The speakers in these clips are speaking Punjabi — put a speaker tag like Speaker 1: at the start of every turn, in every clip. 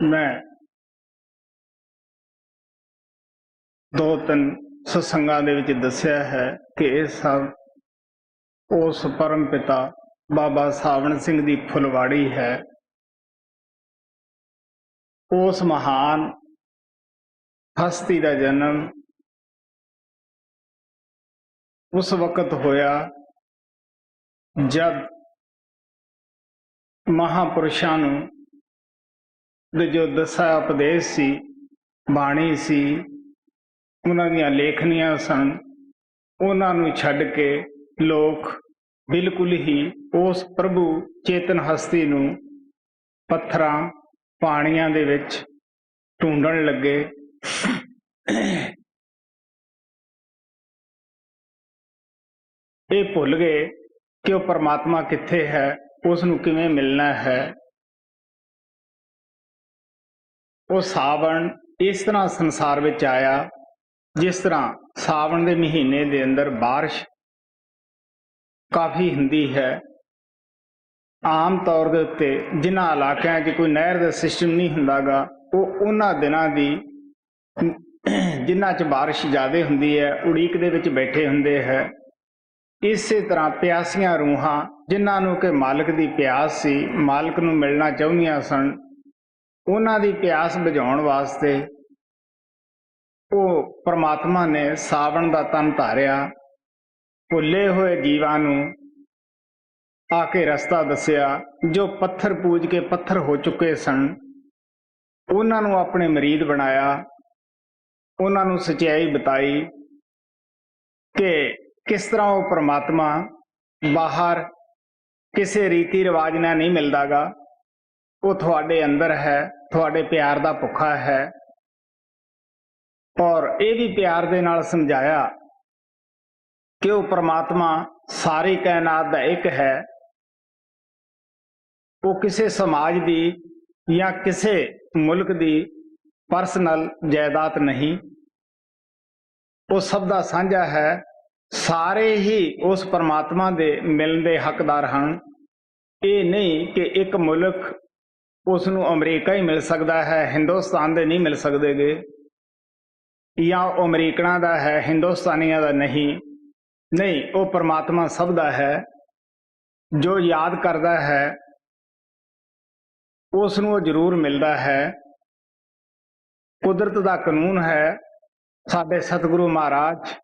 Speaker 1: मैं दो तीन सत्संगां दे विच दस्सिया है कि ये सब उस परम पिता बाबा सावण सिंह दी फुलवाड़ी है। उस महान हस्ती का जन्म उस वक्त होया जब महापुरुषां नूं दे जो दसा उपदेश सी, बाणी सी, उन्हां दीआं लेखनियां सन, उन्हां नूं छड्ड के लोग बिल्कुल ही उस प्रभु चेतन हस्ती नूं पत्थरां पाणियां दे विच ढूंढण लगे। ये भुल गए कि वह परमात्मा कित्थे है, उसनूं किवें मिलना है। वो सावण इस तरह संसार विच आया जिस तरह सावण के महीने के अंदर बारिश काफ़ी हुंदी है। आम तौर के उत्ते जिन्हां इलाकिਆਂ 'ਚ कोई नहर का सिस्टम नहीं हुंदा गा, वो उन्हां दिनां दी जिन्हां 'च बारिश ज़्यादा हुंदी है उड़ीक दे विच बैठे हुंदे है। इसे तरह प्यासियां रूहां जिन्हां नूं कि मालिक दी प्यास सी, मालिक नूं मिलना चाहुंदियां सन, उन्हां दी प्यास बुझाउण वास्ते वो परमात्मा ने सावण का तन धारिया। भुले हुए जीवां नूं आके रस्ता दसिया। जो पत्थर पूज के पत्थर हो चुके सन उन्हां नूं अपने मरीद बनाया, उन्हां नूं सच्चाई बताई कि किस तरह वो परमात्मा बाहर किसी रीति रिवाज नाल नहीं मिलदा गा, वो थोड़े अंदर है, थोड़े प्यार का भुखा है। और ये भी प्यार दे नाल समझाया कि वो परमात्मा सारी कायनात दा एक है। वो किसी समाज की या किसी मुल्क की पर्सनल जायदाद नहीं, वो सब दा साझा है। सारे ही उस परमात्मा दे मिलण दे हकदार हैं। ये नहीं कि एक मुल्क उसनूं अमरीका ही मिल सकता है, हिंदुस्तान दे नहीं मिल सकते गे, या अमरीकना दा है हिंदुस्तानियों दा नहीं। नहीं, वो परमात्मा सब दा है। जो याद करता है उसनूं जरूर मिलता है। कुदरत दा कानून है। साडे सतगुरु महाराज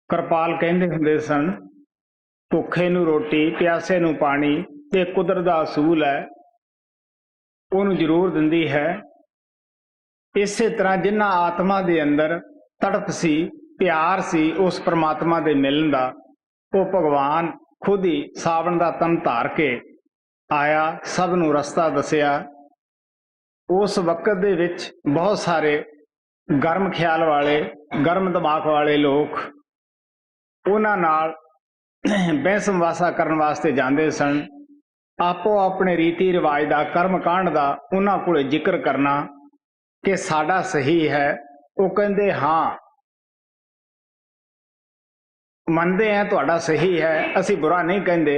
Speaker 1: कृपाल कहंदे हुंदे सन, भुखे नूं रोटी, प्यासे नूं पानी, ते कुदरत दा असूल है, उहनूं जरूर दिंदी है। इसे तरह जिन्हां आत्मा दे अंदर तड़प सी, प्यार सी उस परमात्मा दे मिलन दा, वो भगवान खुद ही सावण दा तन धार के आया, सब नूं रस्ता दसिया। उस वक्त दे विच बहुत सारे गर्म ख्याल वाले, गर्म दिमाग वाले लोग उन्हां नाल बहस मुबासा करन वास्ते जांदे सन। आपो अपने रीति रिवाज का, कर्म कांड का उन्हां कोले जिक्र करना कि साडा सही है। वो कहंदे हाँ मनदे हैं तुहाडा सही है, असी बुरा नहीं कहंदे,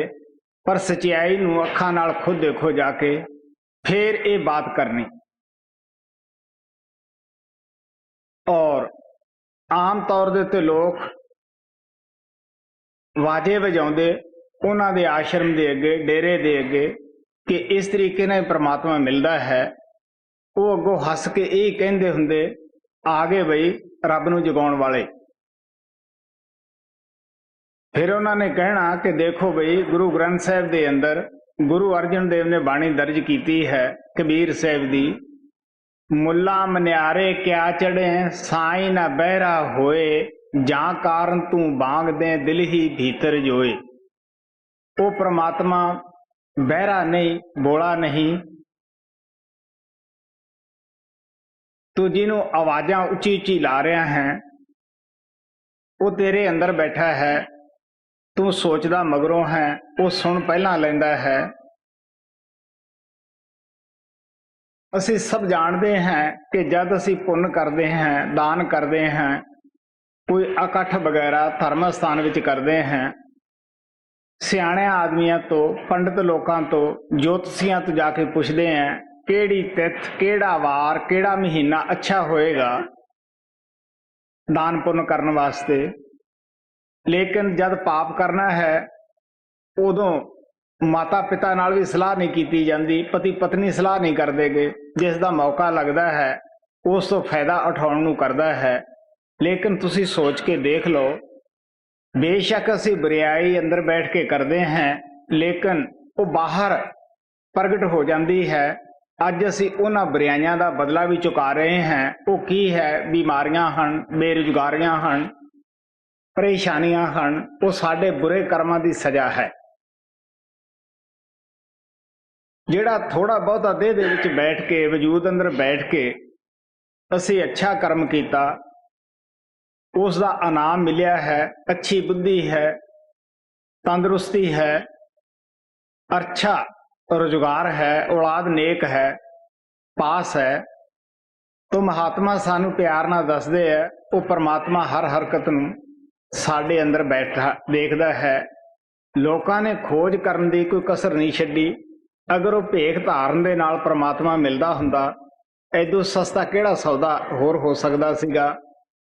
Speaker 1: पर सच्चाई नूं अखां नाल खुद देखो जाके, फिर ये बात करनी। और आम तौर दे उत्ते लोग वाजे वजाउंदे उन्हां दे आश्रम दे अगे, डेरे दे अगे कि इस तरीके नाल परमात्मा मिलता है। वो अगों हस के यही कहंदे हुंदे, आ गए बई रब नूं जगाउण वाले। फिर उन्होंने कहना कि देखो बई गुरु ग्रंथ साहिब दे अंदर गुरु अर्जन देव ने बाणी दर्ज की है, कबीर साहिब दी, मुल्ला मन्यारे क्या चढ़े साई ना बहरा होए, जा कारण तू बांग दे दिल ही भीतर जोए। वो परमात्मा बहरा नहीं, बोला नहीं, तू जिन्हों आवाज़ां उची उची ला रहा है वो तेरे अंदर बैठा है। तू सोचदा मगरों है, वो सुन पहला लैंदा है। असी सब जानते हैं कि जब असी पुण्य करते हैं, दान करते हैं, कोई इकट्ठ वगैरह धर्म स्थान विच करते हैं, सियाणे आदमियों तो, पंडित लोगों तो, ज्योतिषियों तो जाके पूछते हैं ਕਿਹੜੀ ਤਿਥ, ਕਿਹੜਾ ਵਾਰ, ਕਿਹੜਾ ਮਹੀਨਾ ਅੱਛਾ ਹੋਏਗਾ ਦਾਨ ਪੁੰਨ ਕਰਨ ਵਾਸਤੇ। ਲੇਕਿਨ ਜਦ ਪਾਪ ਕਰਨਾ ਹੈ ਉਦੋਂ ਮਾਤਾ ਪਿਤਾ ਨਾਲ ਵੀ ਸਲਾਹ ਨਹੀਂ ਕੀਤੀ ਜਾਂਦੀ, ਪਤੀ ਪਤਨੀ ਸਲਾਹ ਨਹੀਂ ਕਰਦੇਗੇ। ਜਿਸ ਦਾ ਮੌਕਾ ਲੱਗਦਾ ਹੈ ਉਸ ਤੋਂ ਫਾਇਦਾ ਉਠਾਉਣ ਨੂੰ ਕਰਦਾ ਹੈ। ਲੇਕਿਨ ਤੁਸੀਂ ਸੋਚ ਕੇ ਦੇਖ ਲਓ, ਬੇਸ਼ੱਕ ਅਸੀਂ ਬੁਰਿਆਈ ਅੰਦਰ ਬੈਠ ਕੇ ਕਰਦੇ ਹਾਂ ਲੇਕਿਨ ਉਹ ਬਾਹਰ ਪ੍ਰਗਟ ਹੋ ਜਾਂਦੀ ਹੈ। ਅੱਜ ਅਸੀਂ ਉਹਨਾਂ ਬੁਰਾਈਆਂ ਦਾ ਬਦਲਾ ਵੀ ਚੁਕਾ ਰਹੇ ਹਾਂ। ਉਹ ਕੀ ਹੈ? ਬਿਮਾਰੀਆਂ ਹਨ, ਬੇਰੁਜ਼ਗਾਰੀਆਂ ਹਨ, ਪਰੇਸ਼ਾਨੀਆਂ ਹਨ। ਉਹ ਸਾਡੇ ਬੁਰੇ ਕਰਮਾਂ ਦੀ ਸਜ਼ਾ ਹੈ। ਜਿਹੜਾ ਥੋੜਾ ਬਹੁਤਾ ਦੇਹ ਦੇ ਵਿੱਚ ਬੈਠ ਕੇ, ਵਜੂਦ ਅੰਦਰ ਬੈਠ ਕੇ ਅਸੀਂ ਅੱਛਾ ਕਰਮ ਕੀਤਾ, ਉਸ ਦਾ ਇਨਾਮ ਮਿਲਿਆ ਹੈ। ਅੱਛੀ ਬੁੱਧੀ ਹੈ, ਤੰਦਰੁਸਤੀ ਹੈ, ਅੱਛਾ ਰੁਜ਼ਗਾਰ ਹੈ, ਔਲਾਦ ਨੇਕ ਹੈ, ਪਾਸ ਹੈ। ਤੋ ਮਹਾਤਮਾ ਸਾਨੂੰ ਪਿਆਰ ਨਾਲ ਦੱਸਦੇ ਹੈ ਉਹ ਪਰਮਾਤਮਾ ਹਰ ਹਰਕਤ ਨੂੰ ਸਾਡੇ ਅੰਦਰ ਬੈਠਾ ਦੇਖਦਾ ਹੈ। ਲੋਕਾਂ ਨੇ ਖੋਜ ਕਰਨ ਦੀ ਕੋਈ ਕਸਰ ਨਹੀਂ ਛੱਡੀ। ਅਗਰ ਉਹ ਭੇਖ ਧਾਰਨ ਦੇ ਨਾਲ ਪਰਮਾਤਮਾ ਮਿਲਦਾ ਹੁੰਦਾ, ਐਦੋਂ ਸਸਤਾ ਕਿਹੜਾ ਸੌਦਾ ਹੋਰ ਹੋ ਸਕਦਾ ਸੀਗਾ।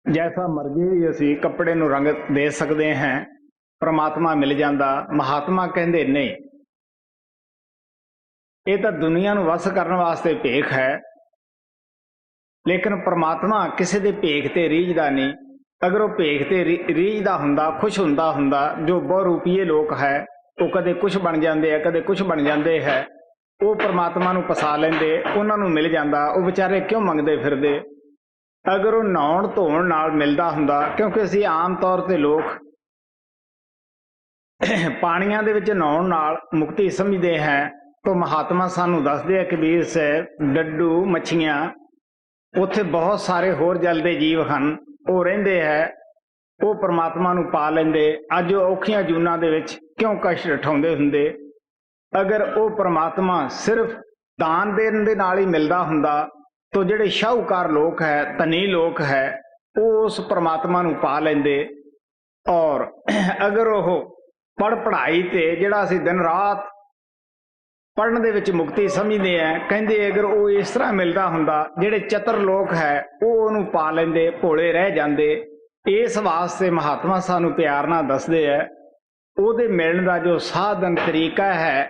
Speaker 1: ਜੈਸਾ ਮਰਜ਼ੀ ਅਸੀਂ ਕੱਪੜੇ ਨੂੰ ਰੰਗ ਦੇ ਸਕਦੇ ਹਾਂ, ਪਰਮਾਤਮਾ ਮਿਲ ਜਾਂਦਾ। ਮਹਾਤਮਾ ਕਹਿੰਦੇ ਨਹੀਂ, ਇਹ ਤਾਂ ਦੁਨੀਆ ਨੂੰ ਵਸ ਕਰਨ ਵਾਸਤੇ ਭੇਖ ਹੈ, ਲੇਕਿਨ ਪਰਮਾਤਮਾ ਕਿਸੇ ਦੇ ਭੇਖ ਤੇ ਰੀਝਦਾ ਨਹੀਂ। ਅਗਰ ਉਹ ਭੇਖ ਤੇ ਰੀਝਦਾ ਹੁੰਦਾ, ਖੁਸ਼ ਹੁੰਦਾ, ਜੋ ਬਹੁਰੂਪੀਏ ਲੋਕ ਹੈ ਉਹ ਕਦੇ ਕੁਛ ਬਣ ਜਾਂਦੇ ਆ, ਕਦੇ ਕੁਛ ਬਣ ਜਾਂਦੇ ਹੈ, ਉਹ ਪਰਮਾਤਮਾ ਨੂੰ ਫਸਾ ਲੈਂਦੇ, ਉਹਨਾਂ ਨੂੰ ਮਿਲ ਜਾਂਦਾ। ਉਹ ਵਿਚਾਰੇ ਕਿਉਂ ਮੰਗਦੇ ਫਿਰਦੇ? ਅਗਰ ਉਹ ਨਹਾਉਣ ਧੋਣ ਨਾਲ ਮਿਲਦਾ ਹੁੰਦਾ, ਕਿਉਂਕਿ ਅਸੀਂ ਆਮ ਤੌਰ ਤੇ ਲੋਕ ਪਾਣੀਆਂ ਦੇ ਵਿੱਚ ਨਹਾਉਣ ਨਾਲ ਮੁਕਤੀ ਸਮਝਦੇ ਹਾਂ। ਤਾਂ ਮਹਾਤਮਾ ਸਾਨੂੰ ਦੱਸਦੇ ਆ ਕਬੀਰ ਸਾਹਿਬ, ਡੱਡੂ, ਮੱਛੀਆਂ, ਉੱਥੇ ਬਹੁਤ ਸਾਰੇ ਹੋਰ ਜਲ ਦੇ ਜੀਵ ਹਨ, ਉਹ ਰਹਿੰਦੇ ਹੈ, ਉਹ ਪਰਮਾਤਮਾ ਨੂੰ ਪਾ ਲੈਂਦੇ। ਅੱਜ ਉਹ ਔਖੀਆਂ ਜੂਨਾਂ ਦੇ ਵਿੱਚ ਕਿਉਂ ਕਸ਼ਟ ਉਠਾਉਂਦੇ ਹੁੰਦੇ? ਅਗਰ ਉਹ ਪਰਮਾਤਮਾ ਸਿਰਫ ਦਾਨ ਦੇਣ ਦੇ ਨਾਲ ਹੀ ਮਿਲਦਾ ਹੁੰਦਾ ਤਾਂ ਜਿਹੜੇ ਸ਼ਾਹੂਕਾਰ ਲੋਕ ਹੈ, ਧਨੀ ਲੋਕ ਹੈ, ਉਹ ਉਸ ਪਰਮਾਤਮਾ ਨੂੰ ਪਾ ਲੈਂਦੇ। ਔਰ ਅਗਰ ਉਹ ਪੜ੍ਹਾਈ ਤੇ ਜਿਹੜਾ ਅਸੀਂ ਦਿਨ ਰਾਤ ਪੜ੍ਹਨ ਦੇ ਵਿੱਚ ਮੁਕਤੀ ਸਮਝਦੇ ਆ, ਕਹਿੰਦੇ ਅਗਰ ਉਹ ਇਸ ਤਰ੍ਹਾਂ ਮਿਲਦਾ ਹੁੰਦਾ, ਜਿਹੜੇ ਚਤਰ ਲੋਕ ਹੈ ਉਹ ਉਹਨੂੰ ਪਾ ਲੈਂਦੇ, ਭੋਲੇ ਰਹਿ ਜਾਂਦੇ। ਇਸ ਵਾਸਤੇ ਮਹਾਤਮਾ ਸਾਨੂੰ ਪਿਆਰ ਨਾਲ ਦੱਸਦੇ ਹੈ ਉਹਦੇ ਮਿਲਣ ਦਾ ਜੋ ਸਾਧਨ ਤਰੀਕਾ ਹੈ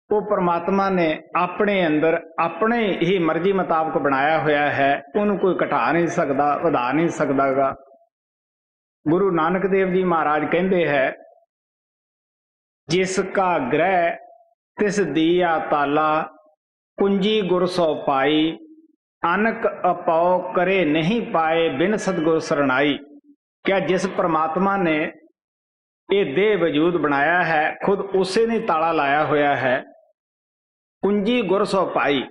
Speaker 1: ਉਹ ਪਰਮਾਤਮਾ ਨੇ ਆਪਣੇ ਅੰਦਰ ਆਪਣੇ ਹੀ ਮਰਜ਼ੀ ਮੁਤਾਬਕ ਬਣਾਇਆ ਹੋਇਆ ਹੈ। ਉਹਨੂੰ ਕੋਈ ਘਟਾ ਨਹੀਂ ਸਕਦਾ, ਵਧਾ ਨਹੀਂ ਸਕਦਾ ਗਾ। ਗੁਰੂ ਨਾਨਕ ਦੇਵ ਜੀ ਮਹਾਰਾਜ ਕਹਿੰਦੇ ਹੈ, ਜਿਸ ਕਾ ਗ੍ਰਹਿ ਤਿਸ ਦੀਆ ਤਾਲਾ, ਕੁੰਜੀ ਗੁਰ ਸੋ ਪਾਈ, ਅਨਕ ਅਪਾਉ ਕਰੇ ਨਹੀਂ ਪਾਏ, ਬਿਨ ਸਤਿਗੁਰ ਸਰਣਾਈ। ਕਿਆ ਜਿਸ ਪਰਮਾਤਮਾ ਨੇ ਇਹ ਦੇਹ ਵਜੂਦ ਬਣਾਇਆ ਹੈ, ਖੁਦ ਉਸੇ ਨੇ ਤਾਲਾ ਲਾਇਆ ਹੋਇਆ ਹੈ। ਕੁੰਜੀ ਗੁਰ ਸੋ ਪਾਈ,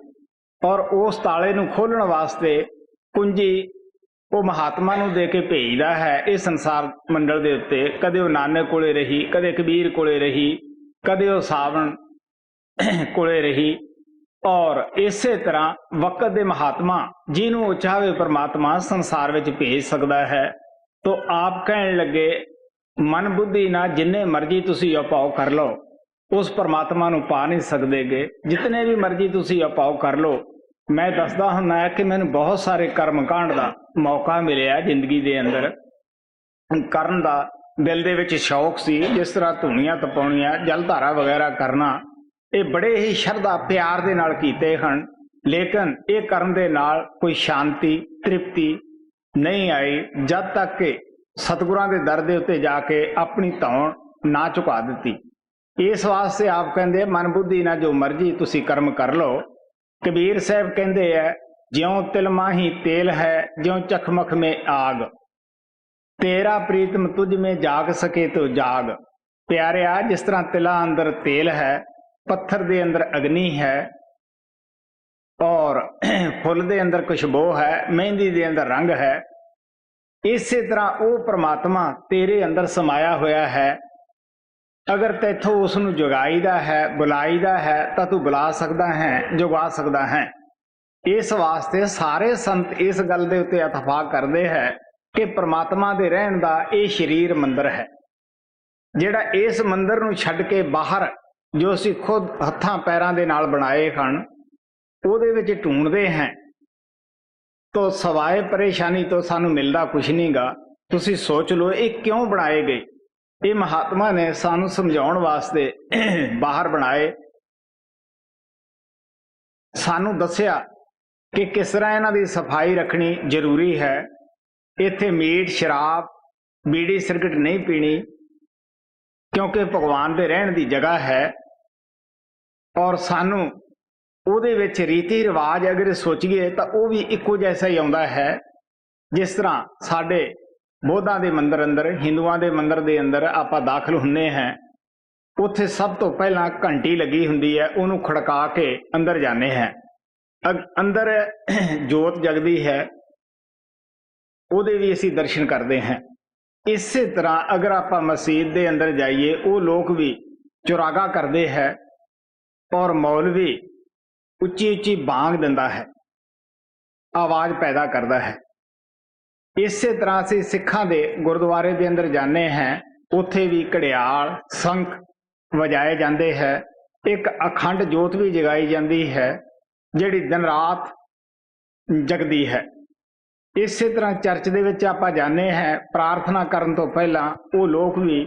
Speaker 1: ਔਰ ਉਸ ਤਾਲੇ ਨੂੰ ਖੋਲਣ ਵਾਸਤੇ ਕੁੰਜੀ ਉਹ ਮਹਾਤਮਾ ਨੂੰ ਦੇ ਕੇ ਭੇਜਦਾ ਹੈ ਇਹ ਸੰਸਾਰ ਮੰਡਲ ਦੇ ਉੱਤੇ। ਕਦੇ ਉਹ ਨਾਨਕ ਕੋਲੇ ਰਹੀ, ਕਦੇ ਕਬੀਰ ਕੋਲੇ ਰਹੀ, ਕਦੇ ਉਹ ਸਾਵਣ ਕੋਲੇ ਰਹੀ। ਔਰ ਇਸੇ ਤਰ੍ਹਾਂ ਵਕਤ ਦੇ ਮਹਾਤਮਾ ਜਿਹਨੂੰ ਉਹ ਚਾਹਵੇ ਪਰਮਾਤਮਾ ਸੰਸਾਰ ਵਿੱਚ ਭੇਜ ਸਕਦਾ ਹੈ। ਤੋ ਆਪ ਕਹਿਣ ਲੱਗੇ, ਮਨ ਬੁੱਧੀ ਨਾਲ ਜਿੰਨੇ ਮਰਜ਼ੀ ਤੁਸੀਂ ਉਪਾਅ ਕਰ ਲਓ, ਉਸ ਪਰਮਾਤਮਾ ਨੂੰ ਪਾ ਨਹੀਂ ਸਕਦੇਗੇ। ਜਿਤਨੇ ਵੀ ਮਰਜ਼ੀ ਤੁਸੀਂ ਉਪਾਅ ਕਰ ਲਓ। ਮੈਂ ਦੱਸਦਾ ਹੁੰਦਾ ਹੈ ਕਿ ਮੈਨੂੰ ਬਹੁਤ ਸਾਰੇ ਕਰਮ ਕਾਂਡ ਦਾ ਮੌਕਾ ਮਿਲਿਆ ਜ਼ਿੰਦਗੀ ਦੇ ਅੰਦਰ ਕਰਨ ਦਾ। ਦਿਲ ਦੇ ਵਿੱਚ ਸ਼ੌਕ ਸੀ, ਜਿਸ ਤਰ੍ਹਾਂ ਧੂਣੀਆਂ ਤਪਾਉਣੀਆਂ, ਜਲ ਧਾਰਾ ਵਗੈਰਾ ਕਰਨਾ, ਇਹ ਬੜੇ ਹੀ ਸ਼ਰਧਾ ਪਿਆਰ ਦੇ ਨਾਲ ਕੀਤੇ ਹਨ। ਲੇਕਿਨ ਇਹ ਕਰਨ ਦੇ ਨਾਲ ਕੋਈ ਸ਼ਾਂਤੀ, ਤ੍ਰਿਪਤੀ ਨਹੀਂ ਆਈ ਜਦ ਤੱਕ ਕਿ ਸਤਿਗੁਰਾਂ ਦੇ ਦਰ ਦੇ ਉੱਤੇ ਜਾ ਕੇ ਆਪਣੀ ਧੌਣ ਨਾ ਝੁਕਾ ਦਿੱਤੀ। ਇਸ ਵਾਸਤੇ ਆਪ ਕਹਿੰਦੇ ਮਨ ਬੁੱਧੀ ਨਾਲ ਜੋ ਮਰਜ਼ੀ ਤੁਸੀਂ ਕਰਮ ਕਰ ਲਓ। ਕਬੀਰ ਸਾਹਿਬ ਕਹਿੰਦੇ ਹੈ, ਜਿਉਂ ਤਿਲ ਮਾਹੀ ਤੇਲ ਹੈ, ਜਿਉਂ ਚਖਮਖ ਮੇ ਆਗ, ਤੇਰਾ ਪ੍ਰੀਤਮ ਤੁਝ ਮੇ ਜਾਗ ਸਕੇ ਤੋ ਜਾਗ। ਪਿਆਰਿਆ, ਜਿਸ ਤਰ੍ਹਾਂ ਤਿਲਾਂ ਅੰਦਰ ਤੇਲ ਹੈ, ਪੱਥਰ ਦੇ ਅੰਦਰ ਅਗਨੀ ਹੈ, ਔਰ ਫੁੱਲ ਦੇ ਅੰਦਰ ਖੁਸ਼ਬੂ ਹੈ, ਮਹਿੰਦੀ ਦੇ ਅੰਦਰ ਰੰਗ ਹੈ, ਇਸੇ ਤਰ੍ਹਾਂ ਉਹ ਪਰਮਾਤਮਾ ਤੇਰੇ ਅੰਦਰ ਸਮਾਇਆ ਹੋਇਆ ਹੈ। ਅਗਰ ਤੈਥੋਂ ਉਸ ਨੂੰ ਜਗਾਈਦਾ ਹੈ, ਬੁਲਾਈਦਾ ਹੈ, ਤਾਂ ਤੂੰ ਬੁਲਾ ਸਕਦਾ ਹੈ, ਜਗਾ ਸਕਦਾ ਹੈ। ਇਸ ਵਾਸਤੇ ਸਾਰੇ ਸੰਤ ਇਸ ਗੱਲ ਦੇ ਉੱਤੇ ਇਤਫਾਕ ਕਰਦੇ ਹੈ ਕਿ ਪਰਮਾਤਮਾ ਦੇ ਰਹਿਣ ਦਾ ਇਹ ਸਰੀਰ ਮੰਦਰ ਹੈ। ਜਿਹੜਾ ਇਸ ਮੰਦਰ ਨੂੰ ਛੱਡ ਕੇ ਬਾਹਰ ਜੋ ਅਸੀਂ ਖੁਦ ਹੱਥਾਂ ਪੈਰਾਂ ਦੇ ਨਾਲ ਬਣਾਏ ਹਨ, ਉਹਦੇ ਵਿੱਚ ਢੂੰਡਦੇ हैं तो सवाए परेशानी तो सानू मिलता कुछ नहीं गा। तुसी सोच लो ये क्यों बनाए गए। ये महात्मा ने सानू समझाउण वास्ते बाहर बनाए, सानू दस्या कि किस तरह इन्हां दी सफाई रखनी जरूरी है। इत्थे मीट शराब बीड़ी सिगरट नहीं पीनी, क्योंकि भगवान दे रहण दी जगह है। और सानू ਉਹਦੇ ਵਿੱਚ ਰੀਤੀ ਰਿਵਾਜ अगर सोचिए तो वह भी ਇੱਕੋ जैसा ही आउंदा है। जिस तरह साडे ਬੋਧਾਂ ਦੇ ਮੰਦਰ अंदर हिंदुओं के मंदिर के अंदर आपां दाखिल हुंदे हैं, उत्थे सब तो पहला घंटी लगी हुंदी है, उहनूं खड़का के अंदर जाने हैं। अंदर जोत जगदी है, ਉਹਦੇ भी असीं दर्शन करते हैं। इस तरह अगर आपां मसीत के अंदर जाइए, वो लोग भी चुरागा करते हैं और मौलवी ਉੱਚੀ ਉੱਚੀ ਬਾਂਗ ਦਿੰਦਾ है, आवाज़ पैदा करता है। इस तरह से सिखां दे गुरुद्वारे के अंदर जाने हैं, उत्थे भी घड़ियाल संख वजाए जाते हैं। एक अखंड जोत भी जगाई जाती है जिहड़ी दिन रात जगदी है। इस तरह चर्च दे विच आपां जाने हैं, प्रार्थना करन तो पहला वो लोग भी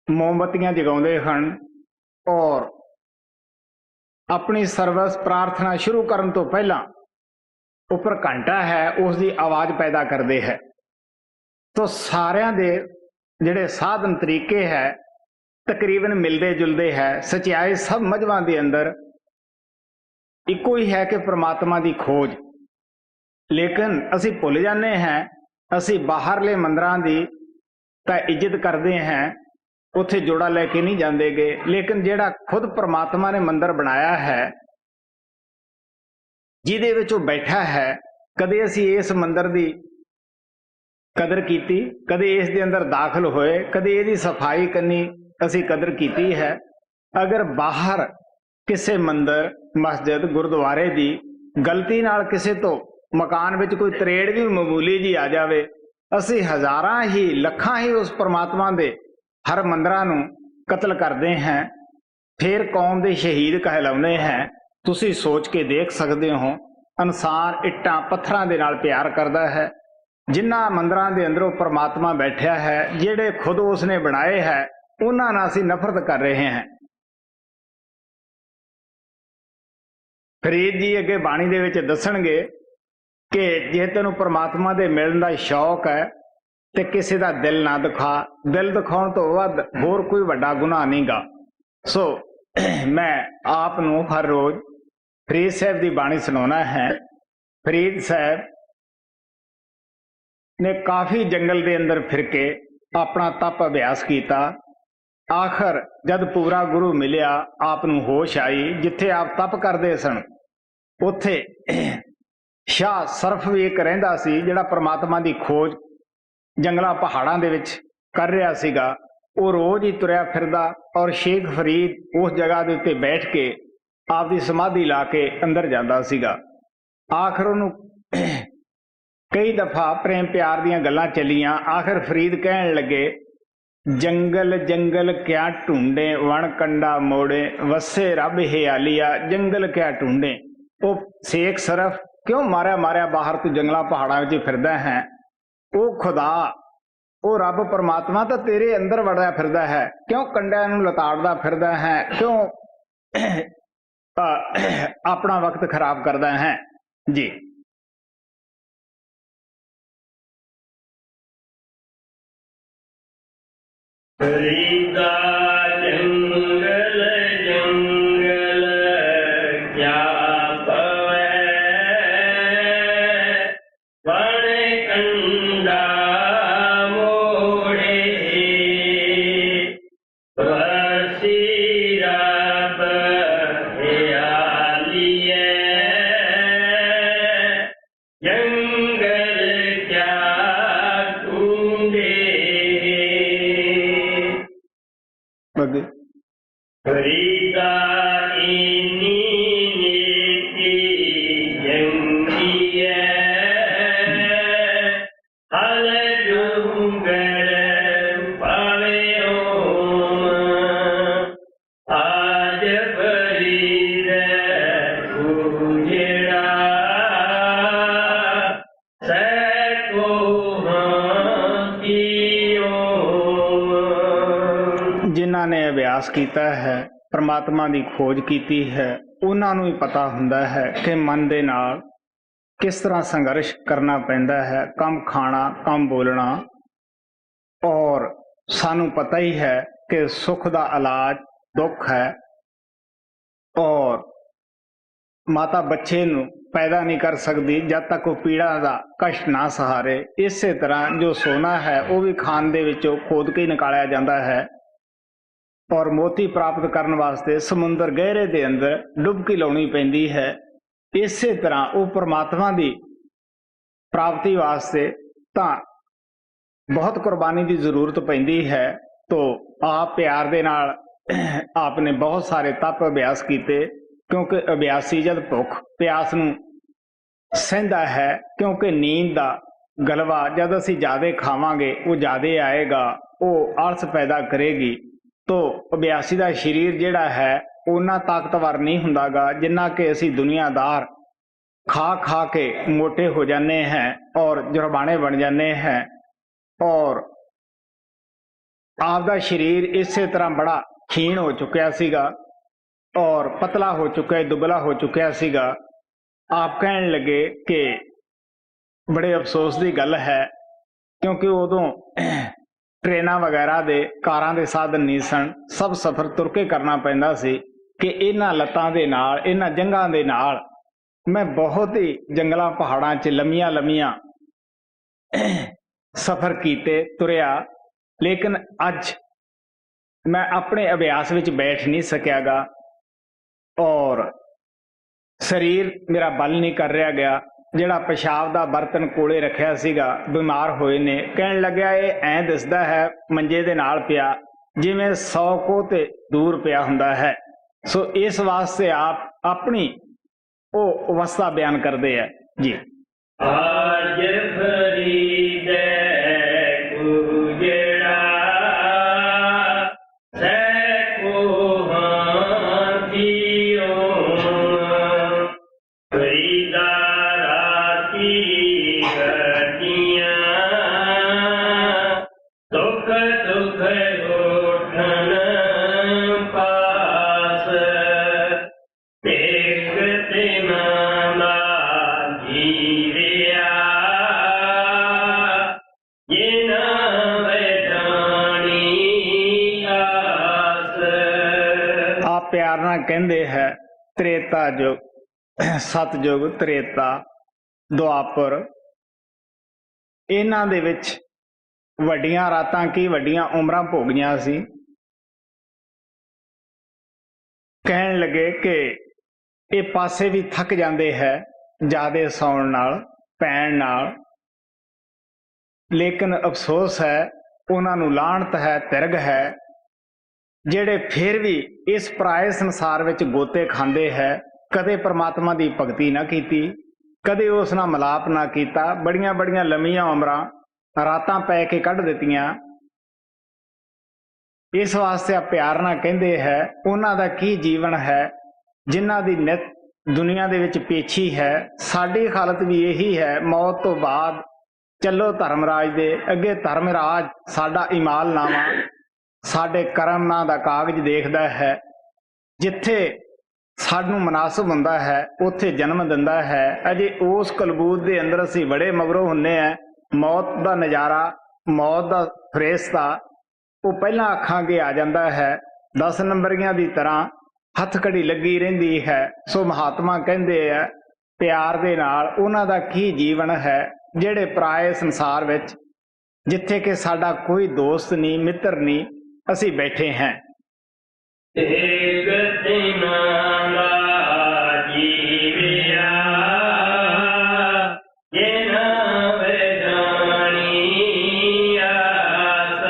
Speaker 1: मोमबत्तियां जगाउंदे हन और अपनी सर्वस प्रार्थना शुरू करने तो पहला उपर घंटा है उसकी आवाज़ पैदा करते हैं। तो सारिਆਂ ਦੇ ਜਿਹੜੇ साधन तरीके है तकरीबन मिलते जुलते है। सच्चाई सब मजहबां के अंदर इको ही है कि परमात्मा की खोज, लेकिन असी भुल जाते हैं। असी बाहरले मंदिरां की तो इज्जत करते हैं, उत्थे जोड़ा लेके नहीं जाते गए, लेकिन जिहड़ा खुद परमात्मा ने मंदिर बनाया है जिहदे विच वो बैठा है, कदे असी इस मंदिर की कदर कीती, कदे इस दे अंदर दाखिल होए, कदे इहदी सफाई करनी असी कदर कीती है। अगर बाहर किसी मंदिर मस्जिद गुरुद्वारे की गलती नाल किसी तो मकान विच कोई तरेड़ भी मामूली जी आ जाए, असी हज़ारां ही लखां ही उस परमात्मा दे हर मंदिरां नूं कतल करते हैं, फिर कौम के शहीद कहलाउने हैं। तुसी सोच के देख सकते हो, इंसान इट्टां पत्थरां दे नाल प्यार करता है। जिन्हां मंदिरां दे अंदर वो परमात्मा बैठा है, जिहड़े खुद उसने बनाए है, उन्हां नाल असीं नफरत कर रहे हैं। फरीद जी अगे बाणी दे विच दसणगे कि जे तैनूं परमात्मा दे मिलण दा शौक है ते किसी का दिल ना दिखा, दिल दिखाने तो वध होर कोई वड्डा गुनाह नहीं गा। सो मैं आप नूं हर रोज फरीद साहब की बाणी सुनाना है। फरीद साहब ने काफ़ी जंगल के अंदर फिर के अपना तप अभ्यास किया। आखिर जब पूरा गुरु मिलिया, आप नूं होश आई, जिथे आप तप करते सन उत्थे शाह सरफ भी एक रहिंदा सी, जिहड़ा परमात्मा की खोज जंगलों पहाड़ों के विच कर रहा सीगा। वो रोज़ ही तुरया फिरदा और शेख फरीद उस जगह के उत्ते बैठ के आपकी समाधि ला के अंदर जाता सीगा। आखिर उन्होंने कई दफ़ा प्रेम प्यार दीयां गल्लां चलियां। आखिर फरीद कहन लगे, जंगल जंगल क्या ढूंढे, वण कंडा मोड़े, वसे रब हियालिया, जंगल क्या ढूंढे। वो शेख सरफ क्यों मारिया मारिया बाहर तू जंगलों पहाड़ों में फिरदा है। वो खुदा वो रब परमात्मा तो तेरे अंदर वड़िया फिरदा है, क्यों कंडियां नूं लताड़दा फिरदा है, क्यों अपना वक्त खराब करदा है जी।
Speaker 2: फरीदा जंगल जंगल क्या पवै, वण कंडा मोड़े, वसी रब हियालिए, जंगल क्या ढूंढे। फरीदा इन्नी नीति जंगी हल डूंगर पावे ओम, आज फरीद उजड़ा सैको हाथियों।
Speaker 1: जिन्हां ने अभ्यास किया है, परमात्मा की खोज की है, उन्हां नूं ही पता हुंदा है कि मन दे नाल किस तरह संघर्ष करना पैंदा है, कम खाना कम बोलना। और सानू पता ही है कि सुख का इलाज दुख है, और माता बच्चे नू पैदा नहीं कर सकती जब तक वो पीड़ा का कष्ट ना सहारे। इस तरह जो सोना है वह भी खान दे विचों खोद के निकालिया जाता है, और मोती प्राप्त करने वास्ते समुद्र गहरे दे अंदर डुबकी लाउणी पैंदी है। इस तरह वो परमात्मा की प्राप्ति वास्ते तां बहुत कुर्बानी की जरूरत पैंदी है। तो आप प्यार दे नाल आपने बहुत सारे तप अभ्यास किए, क्योंकि अभ्यासी जब भुख प्यास नूं सहंदा है, क्योंकि नींद का गलवा जब असीं ज़्यादा खावांगे वो ज़्यादा आएगा, वो आलस पैदा करेगी। तो अभ्यासी का शरीर जिहड़ा है उन्ना ताकतवर नहीं हुंदागा जिन्ना कि असीं दुनियादार खा खा के मोटे हो जाते हैं और जुर्माने बन जाते हैं। और आपका शरीर इस तरह बड़ा क्षीण हो चुका सीगा और पतला हो चुका, दुबला हो चुका सीगा। आप कहन लगे कि बड़े अफसोस की गल है, क्योंकि उदों ट्रेन वगैरह दे कारां दे साधन नहीं सन, सब सफर तुर के करना पैंदा सी कि इन्हां लत्तां दे नाल, इन्हां जंघां दे नाल मैं बहुत ही जंगलों पहाड़ों च लंबियां लंबियां सफर कीते, तुरया, लेकिन अज मैं अपने अभ्यास विच बैठ नहीं सकियागा और शरीर मेरा बल नहीं कर रहा गया। जिहड़ा पेशाब का बर्तन कोले रखिया सीगा, बीमार होए ने, कहन लग्या ये ऐ दिसदा है मंजे दे नाल पिया जिवें 100 कोह ते दूर पिया हुंदा है। सो इस वास्ते आप अपनी वो अवस्था बयान करते हैं जी।
Speaker 2: आज फरीदे उजड़ा सैको हाथियों। फरीदा राती गतियां दुख दुख उठन पास। देखते मामा जीविया ये ना बैठानी आस।
Speaker 1: आप प्यार ना कहते हैं त्रेता युग, सतयुग, त्रेता, दुआपर, इन्हां दे विच वड्डियां रातां की वड्डियां उमरां भोगियां सी। कहन लगे कि ये पासे भी थक जाते हैं ज़्यादा सौण नाल, पैण नाल, लेकिन अफसोस है उन्हां नूं लाहनत है, तिरग है, ਜਿਹੜੇ फिर भी इस पराए संसार विच गोते खांदे है, कदे परमात्मा की भगती ना की, कदे उस नाल मिलाप ना किया, बड़ियां बड़ियां लंबियां उमरां रातां पै के कढ़ दित्तियां। इस वास्ते आप प्यार ना कहते हैं उन्हां दा की जीवन है जिन्हां दी नित दुनिया दे विच पेछी है। साडी हालत भी यही है, मौत तो बाद चलो धर्मराज दे अगे, धर्मराज साडा इमालनामा साडे करमां दा कागज देखदा है, जिथे सानू मुनासिब हुंदा है उत्थे जन्म दिंदा है। अजे उस कलबूत दे अंदर असीं बड़े मगरों हुन्ने हैं, मौत दा नज़ारा, मौत दा फरिश्ता वो पहला अखां अगे आ जाता है, 10 नंबरियां दी तरह हथकड़ी लगी रहिंदी है। सो महात्मा कहंदे आ प्यार दे नाल उन्हां दा की जीवन है, जिहड़े पराए संसार विच जिथे कि साडा कोई दोस्त नहीं, मित्र नहीं, असीं बैठे हैं।
Speaker 2: देखते मामा जीविया ये ना बैठानी आस।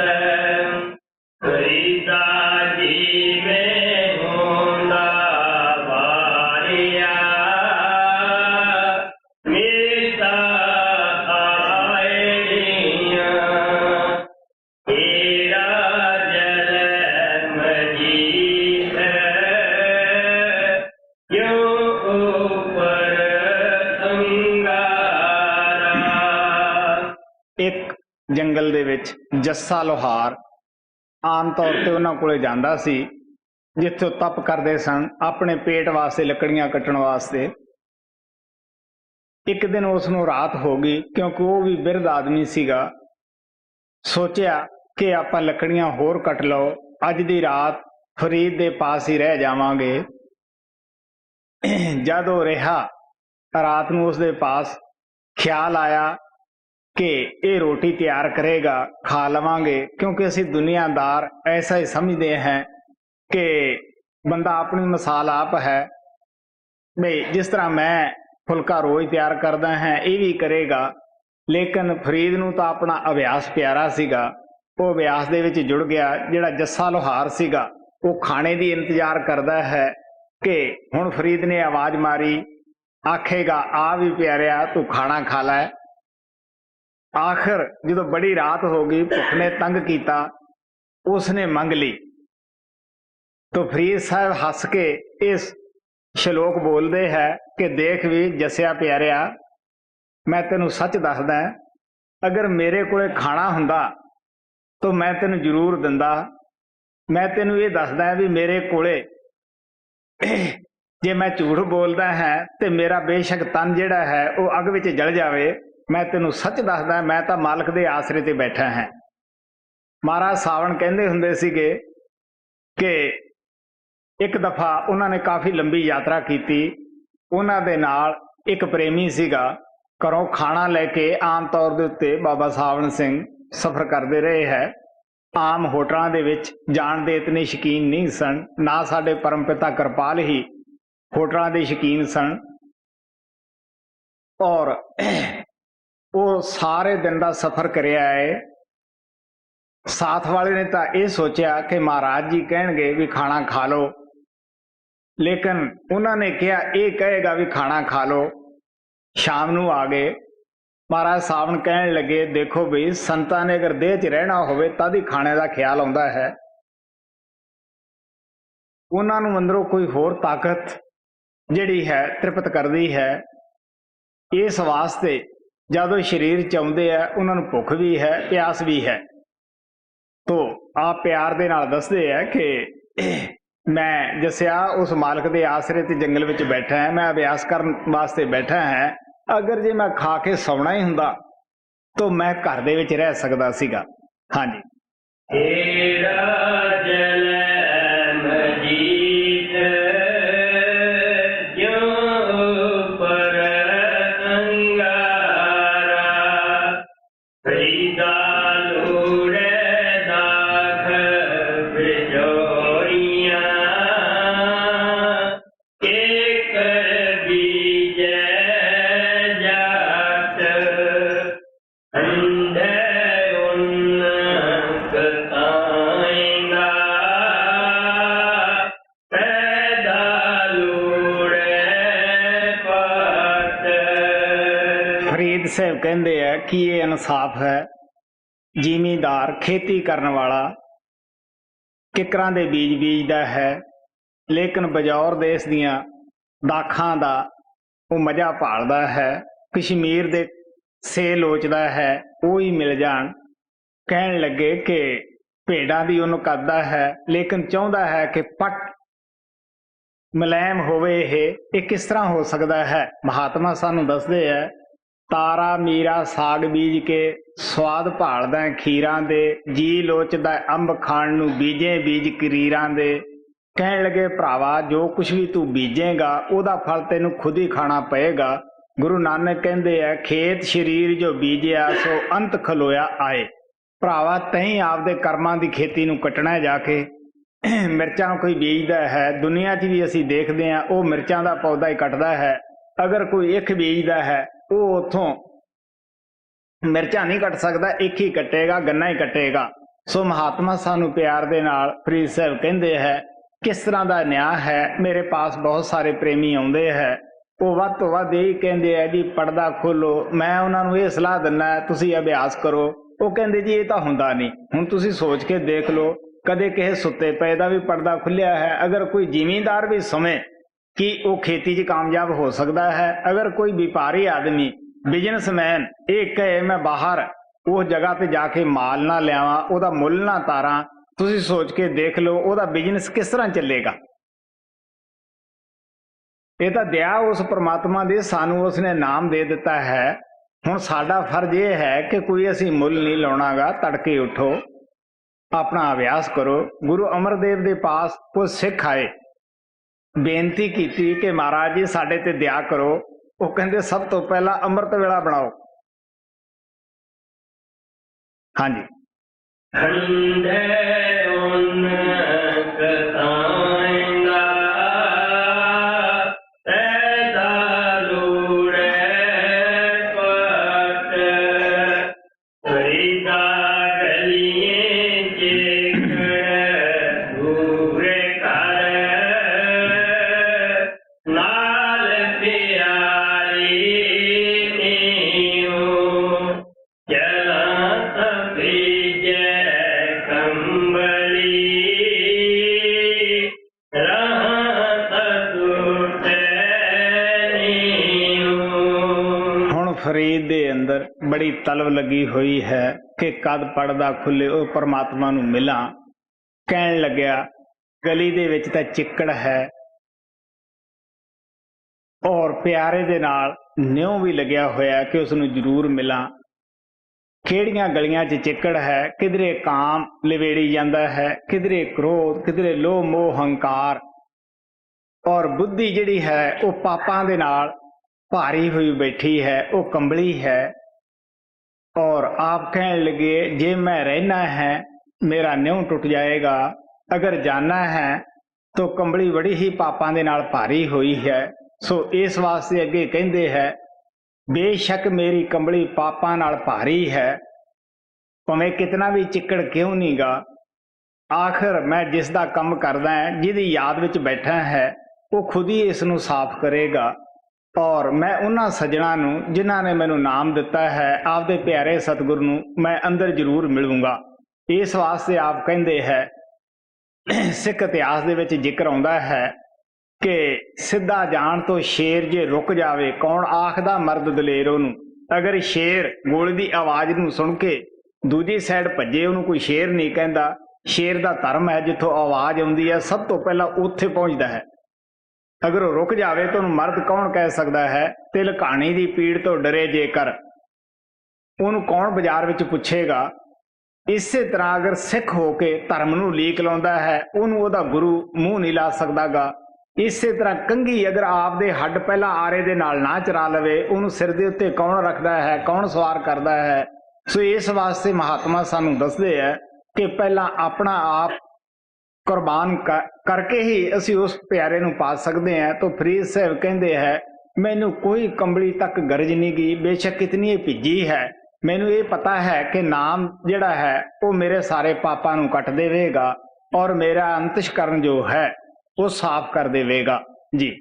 Speaker 2: फरीदा जीवे होंदा वारिया मिलता आए दियां। तेरा जल मजीद
Speaker 1: ਜੰਗਲ ਦੇ ਵਿੱਚ ਜੱਸਾ ਲੋਹਾਰ ਆਮ ਤੌਰ ਤੇ ਉਹਨਾਂ ਕੋਲੇ ਜਾਂਦਾ ਸੀ, ਜਿੱਥੇ ਉਹ ਤਪ ਕਰਦੇ ਸਨ ਆਪਣੇ ਪੇਟ ਵਾਸਤੇ, ਲੱਕੜੀਆਂ ਕੱਟਣ ਵਾਸਤੇ। ਇੱਕ ਦਿਨ ਉਸ ਨੂੰ ਰਾਤ ਹੋ ਗਈ, ਕਿਉਂਕਿ ਉਹ ਵੀ ਬਿਰਧ ਆਦਮੀ ਸੀਗਾ। ਸੋਚਿਆ ਕਿ ਆਪਾਂ ਲੱਕੜੀਆਂ ਹੋਰ ਕੱਟ ਲਓ, ਅੱਜ ਦੀ ਰਾਤ ਫਰੀਦ ਦੇ ਪਾਸ ਹੀ ਰਹਿ ਜਾਵਾਂਗੇ। ਜਦ ਉਹ ਰਿਹਾ, ਰਾਤ ਨੂੰ ਉਸਦੇ ਪਾਸ ਖਿਆਲ ਆਇਆ ਕਿ ਇਹ ਰੋਟੀ ਤਿਆਰ ਕਰੇਗਾ, ਖਾ ਲਵਾਂਗੇ, ਕਿਉਂਕਿ ਅਸੀਂ ਦੁਨੀਆਦਾਰ ਐਸਾ ਹੀ ਸਮਝਦੇ हैं कि ਬੰਦਾ ਆਪਣੀ ਮਿਸਾਲ ਆਪ ਹੈ। ਬਈ ਜਿਸ ਤਰ੍ਹਾਂ ਮੈਂ ਫੁਲਕਾ ਰੋਜ਼ ਤਿਆਰ ਕਰਦਾ ਹਾਂ, ਇਹ ਵੀ ਕਰੇਗਾ। ਲੇਕਿਨ ਫਰੀਦ ਨੂੰ ਤਾਂ ਆਪਣਾ ਅਭਿਆਸ ਪਿਆਰਾ ਸੀਗਾ, ਉਹ ਅਭਿਆਸ ਦੇ ਵਿੱਚ ਜੁੜ ਗਿਆ। ਜਿਹੜਾ ਜੱਸਾ ਲੋਹਾਰ ਸੀਗਾ ਉਹ ਖਾਣੇ ਦੀ ਇੰਤਜ਼ਾਰ ਕਰਦਾ ਹੈ ਕਿ ਹੁਣ ਫਰੀਦ ਨੇ ਆਵਾਜ਼ ਮਾਰੀ, ਆਖੇਗਾ ਆ ਵੀ ਪਿਆਰਿਆ ਤੂੰ ਖਾਣਾ ਖਾ ਲੈ। ਆਖਰ ਜਦੋਂ ਬੜੀ ਰਾਤ ਹੋ ਗਈ, ਭੁੱਖ ਨੇ ਤੰਗ ਕੀਤਾ, ਉਸਨੇ ਮੰਗ ਲਈ। तो फरीद साहब हस के इस ਸ਼ਲੋਕ ਬੋਲਦੇ ਹੈ ਕਿ ਦੇਖ ਵੀ ਜੱਸਿਆ ਪਿਆਰਿਆ, ਮੈਂ ਤੈਨੂੰ ਸੱਚ ਦੱਸਦਾ, ਅਗਰ ਮੇਰੇ ਕੋਲੇ ਖਾਣਾ ਹੁੰਦਾ ਤਾਂ ਮੈਂ ਤੈਨੂੰ ਜ਼ਰੂਰ ਦਿੰਦਾ। ਮੈਂ ਤੈਨੂੰ ਇਹ ਦੱਸਦਾ ਵੀ ਮੇਰੇ ਕੋਲੇ ਜੇ ਮੈਂ ਝੂਠ ਬੋਲਦਾ ਹੈ ਤੇ ਮੇਰਾ ਬੇਸ਼ੱਕ ਤਨ ਜਿਹੜਾ ਹੈ ਉਹ ਅੱਗ ਵਿੱਚ ਜਲ ਜਾਵੇ। ਮੈਂ ਤੈਨੂੰ ਸੱਚ ਦੱਸਦਾ, ਮੈਂ ਤਾਂ ਮਾਲਕ ਦੇ ਆਸਰੇ ਤੇ ਬੈਠਾ ਹਾਂ। ਮਹਾਰਾਜ ਸਾਵਣ ਕਹਿੰਦੇ ਹੁੰਦੇ ਸੀਗੇ ਕਿ ਇੱਕ ਦਫਾ ਉਹਨਾਂ ਨੇ ਕਾਫੀ ਲੰਬੀ ਯਾਤਰਾ ਕੀਤੀ। ਉਹਨਾਂ ਦੇ ਨਾਲ ਇੱਕ ਪ੍ਰੇਮੀ ਸੀਗਾ, ਘਰੋਂ ਖਾਣਾ ਲੈ ਕੇ ਆਮ ਤੌਰ ਦੇ ਉੱਤੇ ਬਾਬਾ ਸਾਵਣ ਸਿੰਘ ਸਫ਼ਰ ਕਰਦੇ ਰਹੇ ਹੈ। ਆਮ ਹੋਟਲਾਂ ਦੇ ਵਿੱਚ ਜਾਣ ਦੇ ਇਤਨੇ ਸ਼ੌਕੀਨ ਨਹੀਂ ਸਨ, ਨਾ ਸਾਡੇ ਪਰਮ ਪਿਤਾ ਕਿਰਪਾਲ ਹੀ ਹੋਟਲਾਂ ਦੇ ਸ਼ੌਕੀਨ ਸਨ। ਔਰ ਉਹ ਸਾਰੇ ਦਿਨ ਦਾ ਸਫ਼ਰ ਕਰਿਆ ਹੈ। ਸਾਥ ਵਾਲੇ ਨੇ ਤਾਂ ਇਹ ਸੋਚਿਆ ਕਿ ਮਹਾਰਾਜ ਜੀ ਕਹਿਣਗੇ ਵੀ ਖਾਣਾ ਖਾ ਲਓ, ਲੇਕਿਨ ਉਹਨਾਂ ਨੇ ਕਿਹਾ ਇਹ ਕਹੇਗਾ ਵੀ ਖਾਣਾ ਖਾ ਲਓ। ਸ਼ਾਮ ਨੂੰ ਆ ਗਏ। ਮਹਾਰਾਜ ਸਾਵਣ ਕਹਿਣ ਲੱਗੇ, ਦੇਖੋ ਬਈ ਸੰਤਾਂ ਨੇ ਅਗਰ ਦੇਹ 'ਚ ਰਹਿਣਾ ਹੋਵੇ ਤਦ ਹੀ ਖਾਣੇ ਦਾ ਖਿਆਲ ਆਉਂਦਾ ਹੈ। ਉਹਨਾਂ ਨੂੰ ਅੰਦਰੋਂ ਕੋਈ ਹੋਰ ਤਾਕਤ ਜਿਹੜੀ ਹੈ ਤ੍ਰਿਪਤ ਕਰਦੀ ਹੈ। ਇਸ ਵਾਸਤੇ ਜਦੋਂ ਸਰੀਰ 'ਚ ਆਉਂਦੇ ਆ ਉਹਨਾਂ ਨੂੰ ਭੁੱਖ ਵੀ ਹੈ, ਪਿਆਸ ਵੀ ਹੈ। ਤੋ ਆਪ ਪਿਆਰ ਦੇ ਨਾਲ ਦੱਸਦੇ ਆ ਕਿ ਮੈਂ ਜੱਸਿਆ ਉਸ ਮਾਲਕ ਦੇ ਆਸਰੇ ਤੇ ਜੰਗਲ ਵਿੱਚ ਬੈਠਾ ਹੈ, ਮੈਂ ਅਭਿਆਸ ਕਰਨ ਵਾਸਤੇ ਬੈਠਾ ਹੈ। ਅਗਰ ਜੇ ਮੈਂ ਖਾ ਕੇ ਸੌਣਾ ਹੀ ਹੁੰਦਾ ਤਾਂ ਮੈਂ ਘਰ ਦੇ ਵਿੱਚ ਰਹਿ ਸਕਦਾ ਸੀਗਾ। ਹਾਂਜੀ। ਸਾਹਿਬ ਕਹਿੰਦੇ ਆ ਕਿ ਇਹ ਇਨਸਾਫ ਹੈ। ਜ਼ਿਮੀਂਦਾਰ ਖੇਤੀ ਕਰਨ ਵਾਲਾ ਕਿਕਰਾਂ ਦੇ ਬੀਜ ਬੀਜਦਾ ਹੈ, ਲੇਕਿਨ ਬਜੌਰ ਦੇਸ਼ ਦੀਆਂ ਦਾਖਾਂ ਦਾ ਉਹ ਮਜ਼ਾ ਭਾਲਦਾ ਹੈ। ਕਸ਼ਮੀਰ ਦੇ ਸੇ ਲੋਚਦਾ ਹੈ ਉਹ ਹੀ ਮਿਲ ਜਾਣ। ਕਹਿਣ ਲੱਗੇ ਕਿ ਭੇਡਾਂ ਦੀ ਉਹਨੂੰ ਕਰਦਾ ਹੈ, ਲੇਕਿਨ ਚਾਹੁੰਦਾ ਹੈ ਕਿ ਪੱਟ ਮੁਲਾਇਮ ਹੋਵੇ। ਇਹ ਕਿਸ ਤਰ੍ਹਾਂ ਹੋ ਸਕਦਾ ਹੈ? ਮਹਾਤਮਾ ਸਾਨੂੰ ਦੱਸਦੇ ਹੈ, ਤਾਰਾ ਮੀਰਾ ਸਾਗ ਬੀਜ ਕੇ ਸਵਾਦ ਭਾਲਦਾ ਖੀਰਾਂ ਦੇ, ਜੀ ਲੋਚਦਾ ਅੰਬ ਖਾਣ ਨੂੰ ਬੀਜੇ ਬੀਜ ਕਰੀਰਾਂ ਦੇ। ਕਹਿਣ ਲੱਗੇ ਭਰਾਵਾ ਜੋ ਕੁਛ ਵੀ ਤੂੰ ਬੀਜੇਗਾ ਉਹਦਾ ਫਲ ਤੈਨੂੰ ਖੁਦ ਹੀ ਖਾਣਾ ਪਏਗਾ। ਗੁਰੂ ਨਾਨਕ ਕਹਿੰਦੇ ਆ, ਖੇਤ ਸਰੀਰ ਜੋ ਬੀਜਿਆ ਸੋ ਅੰਤ ਖਲੋਇਆ ਆਏ। ਭਰਾਵਾ ਤਹੀਂ ਆਪਦੇ ਕਰਮਾਂ ਦੀ ਖੇਤੀ ਨੂੰ ਕੱਟਣਾ ਜਾ ਕੇ। ਮਿਰਚਾਂ ਕੋਈ ਬੀਜਦਾ ਹੈ, ਦੁਨੀਆ 'ਚ ਵੀ ਅਸੀਂ ਦੇਖਦੇ ਹਾਂ, ਉਹ ਮਿਰਚਾਂ ਦਾ ਪੌਦਾ ਹੀ ਕੱਟਦਾ ਹੈ। ਅਗਰ ਕੋਈ ਇੱਕ ਬੀਜਦਾ ਹੈ ਉਹ ਉੱਥੋਂ ਮਿਰਚਾਂ ਨਹੀਂ ਕੱਟ ਸਕਦਾ, ਇੱਕ ਹੀ ਕੱਟੇਗਾ, ਗੰਨਾ ਹੀ ਕੱਟੇਗਾ। ਸੋ ਮਹਾਤਮਾ ਸਾਨੂੰ ਪਿਆਰ ਦੇ ਨਾਲ ਫਰੀਦ ਸਾਹਿਬ ਕਹਿੰਦੇ ਹੈ, ਕਿਸ ਤਰ੍ਹਾਂ ਦਾ ਨਿਆਂ ਹੈ। ਮੇਰੇ ਪਾਸ ਬਹੁਤ ਸਾਰੇ ਪ੍ਰੇਮੀ ਆਉਂਦੇ ਹੈ, ਉਹ ਵੱਧ ਤੋਂ ਵੱਧ ਇਹੀ ਕਹਿੰਦੇ ਆ ਜੀ ਪਰਦਾ ਖੋਲੋ। ਮੈਂ ਉਹਨਾਂ ਨੂੰ ਇਹ ਸਲਾਹ ਦਿੰਦਾ ਤੁਸੀਂ ਅਭਿਆਸ ਕਰੋ। ਉਹ ਕਹਿੰਦੇ ਜੀ ਇਹ ਤਾਂ ਹੁੰਦਾ ਨਹੀਂ। ਹੁਣ ਤੁਸੀਂ ਸੋਚ ਕੇ ਦੇਖ ਲਓ, ਕਦੇ ਕਿਸੇ ਸੁੱਤੇ ਪਏ ਦਾ ਵੀ ਪਰਦਾ ਖੁੱਲਿਆ ਹੈ? ਅਗਰ ਕੋਈ ਜ਼ਿਮੀਂਦਾਰ ਵੀ ਸਮੇਂ ਕਿ ਉਹ ਖੇਤੀ 'ਚ ਕਾਮਯਾਬ ਹੋ ਸਕਦਾ ਹੈ, ਅਗਰ ਕੋਈ ਵਪਾਰੀ ਆਦਮੀ ਬਿਜ਼ਨਸਮੈਨ ਇਹ ਕਹੇ ਮੈਂ ਬਾਹਰ उस जगह ते जाके माल ना लियावां, ਉਹਦਾ ਮੁੱਲ ना तारां। ਤੁਸੀਂ सोच के देख लो ਉਹਦਾ बिजनेस किस तरह ਚੱਲੇਗਾ। ਇਹ ਤਾਂ ਦਇਆ ਉਸ परमात्मा ਦੀ, ਸਾਨੂੰ ਉਸਨੇ ਨਾਮ ਦੇ ਦਿੱਤਾ ਹੈ। ਹੁਣ ਸਾਡਾ ਫਰਜ਼ ਇਹ ਹੈ ਕਿ ਕੋਈ ਅਸੀਂ ਮੁੱਲ ਨਹੀਂ ਲਾਉਣਾਗਾ। ਤੜਕੇ ਉੱਠੋ, ਆਪਣਾ ਅਭਿਆਸ ਕਰੋ। ਗੁਰੂ ਅਮਰਦੇਵ ਦੇ ਪਾਸ ਕੁਝ ਸਿੱਖ ਆਏ, ਬੇਨਤੀ ਕੀਤੀ ਕਿ ਮਹਾਰਾਜ ਜੀ ਸਾਡੇ ਤੇ ਦਇਆ ਕਰੋ। ਉਹ ਕਹਿੰਦੇ ਸਭ ਤੋਂ ਪਹਿਲਾਂ ਅੰਮ੍ਰਿਤ ਵੇਲਾ ਬਣਾਓ। ਹਾਂਜੀ। फरीद दे अंदर बड़ी तलब लगी हुई है कि कद पड़दा खुले ओ परमात्मा नूं मिलां। कहन लग्या गली दे विच तां चिक्कड़ है और प्यारे दे नाल न्यों भी लग्या होया कि उस नूं जरूर मिलां। किहड़ियां गलियां च चिक्कड़ है, किधरे काम लवेड़ी जांदा है, किधरे क्रोध, किधरे लोभ मोह हंकार, और बुद्धि जिहड़ी है वो पापां दे नाल भारी हुई बैठी है, वो कंबली है। और आप कहने लगे जे मैं रहना है मेरा न्यों टूट जाएगा, अगर जाना है तो कंबली बड़ी ही पापां दे नाल भारी हुई है। सो इस वास्ते अगे कहंदे है बेशक मेरी कंबली पापां नाल भारी है, भावें कितना भी चिक्कड़ क्यों नहीं गा, आखिर मैं जिस दा काम करदा है, जिहदी याद विच बैठा है, वो खुद ही इस नूं साफ करेगा। और मैं उन्हां सज्जणां नूं जिन्हां ने मैनूं नाम दिता है, आपदे प्यारे सतगुरु नूं मैं अंदर जरूर मिलूंगा। इस वास्ते आप कहंदे है सिख इतिहास दे विच जिक्र आउंदा है कि सिद्धा जाण तो शेर जे रुक जावे, कौन आखदा मर्द दलेर ओनूं। अगर शेर गोली दी आवाज़ नूं सुण के दूजी साइड भज्जे, ओनूं कोई शेर नहीं कहंदा। शेर दा धर्म है जिथों आवाज़ आउंदी है सब तो पहला उत्थे पहुंचदा है। अगर वो रुक जावे तो मर्द कौन कह सकता है। तिल कहानी की पीड़ तो डरे जेकर, उन्होंने कौन बाजार विच पुछेगा। इस तरह अगर सिख होके धर्म नूं लीक लाउंदा है, उन्होंने ओहदा गुरु मूँह नहीं ला सकदागा। इस तरह कंघी अगर आपदे हड्ड पहला आरे दे नाल ना चरा लवे, उन्होंने सिर दे उत्ते कौन रखता है, कौन सवार करता है। सो इस वास्ते महात्मा सानूं दसदे है कि पहला अपना आप कुर्बान करके ही असी उस प्यारे नूं पा सकते हैं। तो फरीद साहब कहते हैं मैनू कोई कंबली तक गरज नहीं गई, बेशक कितनी भिजी है, मैनू ये पता है कि नाम जिहड़ा है वो मेरे सारे पापां नूं कट देवेगा और मेरा अंतशकरण जो है वो साफ कर देवेगा। जी।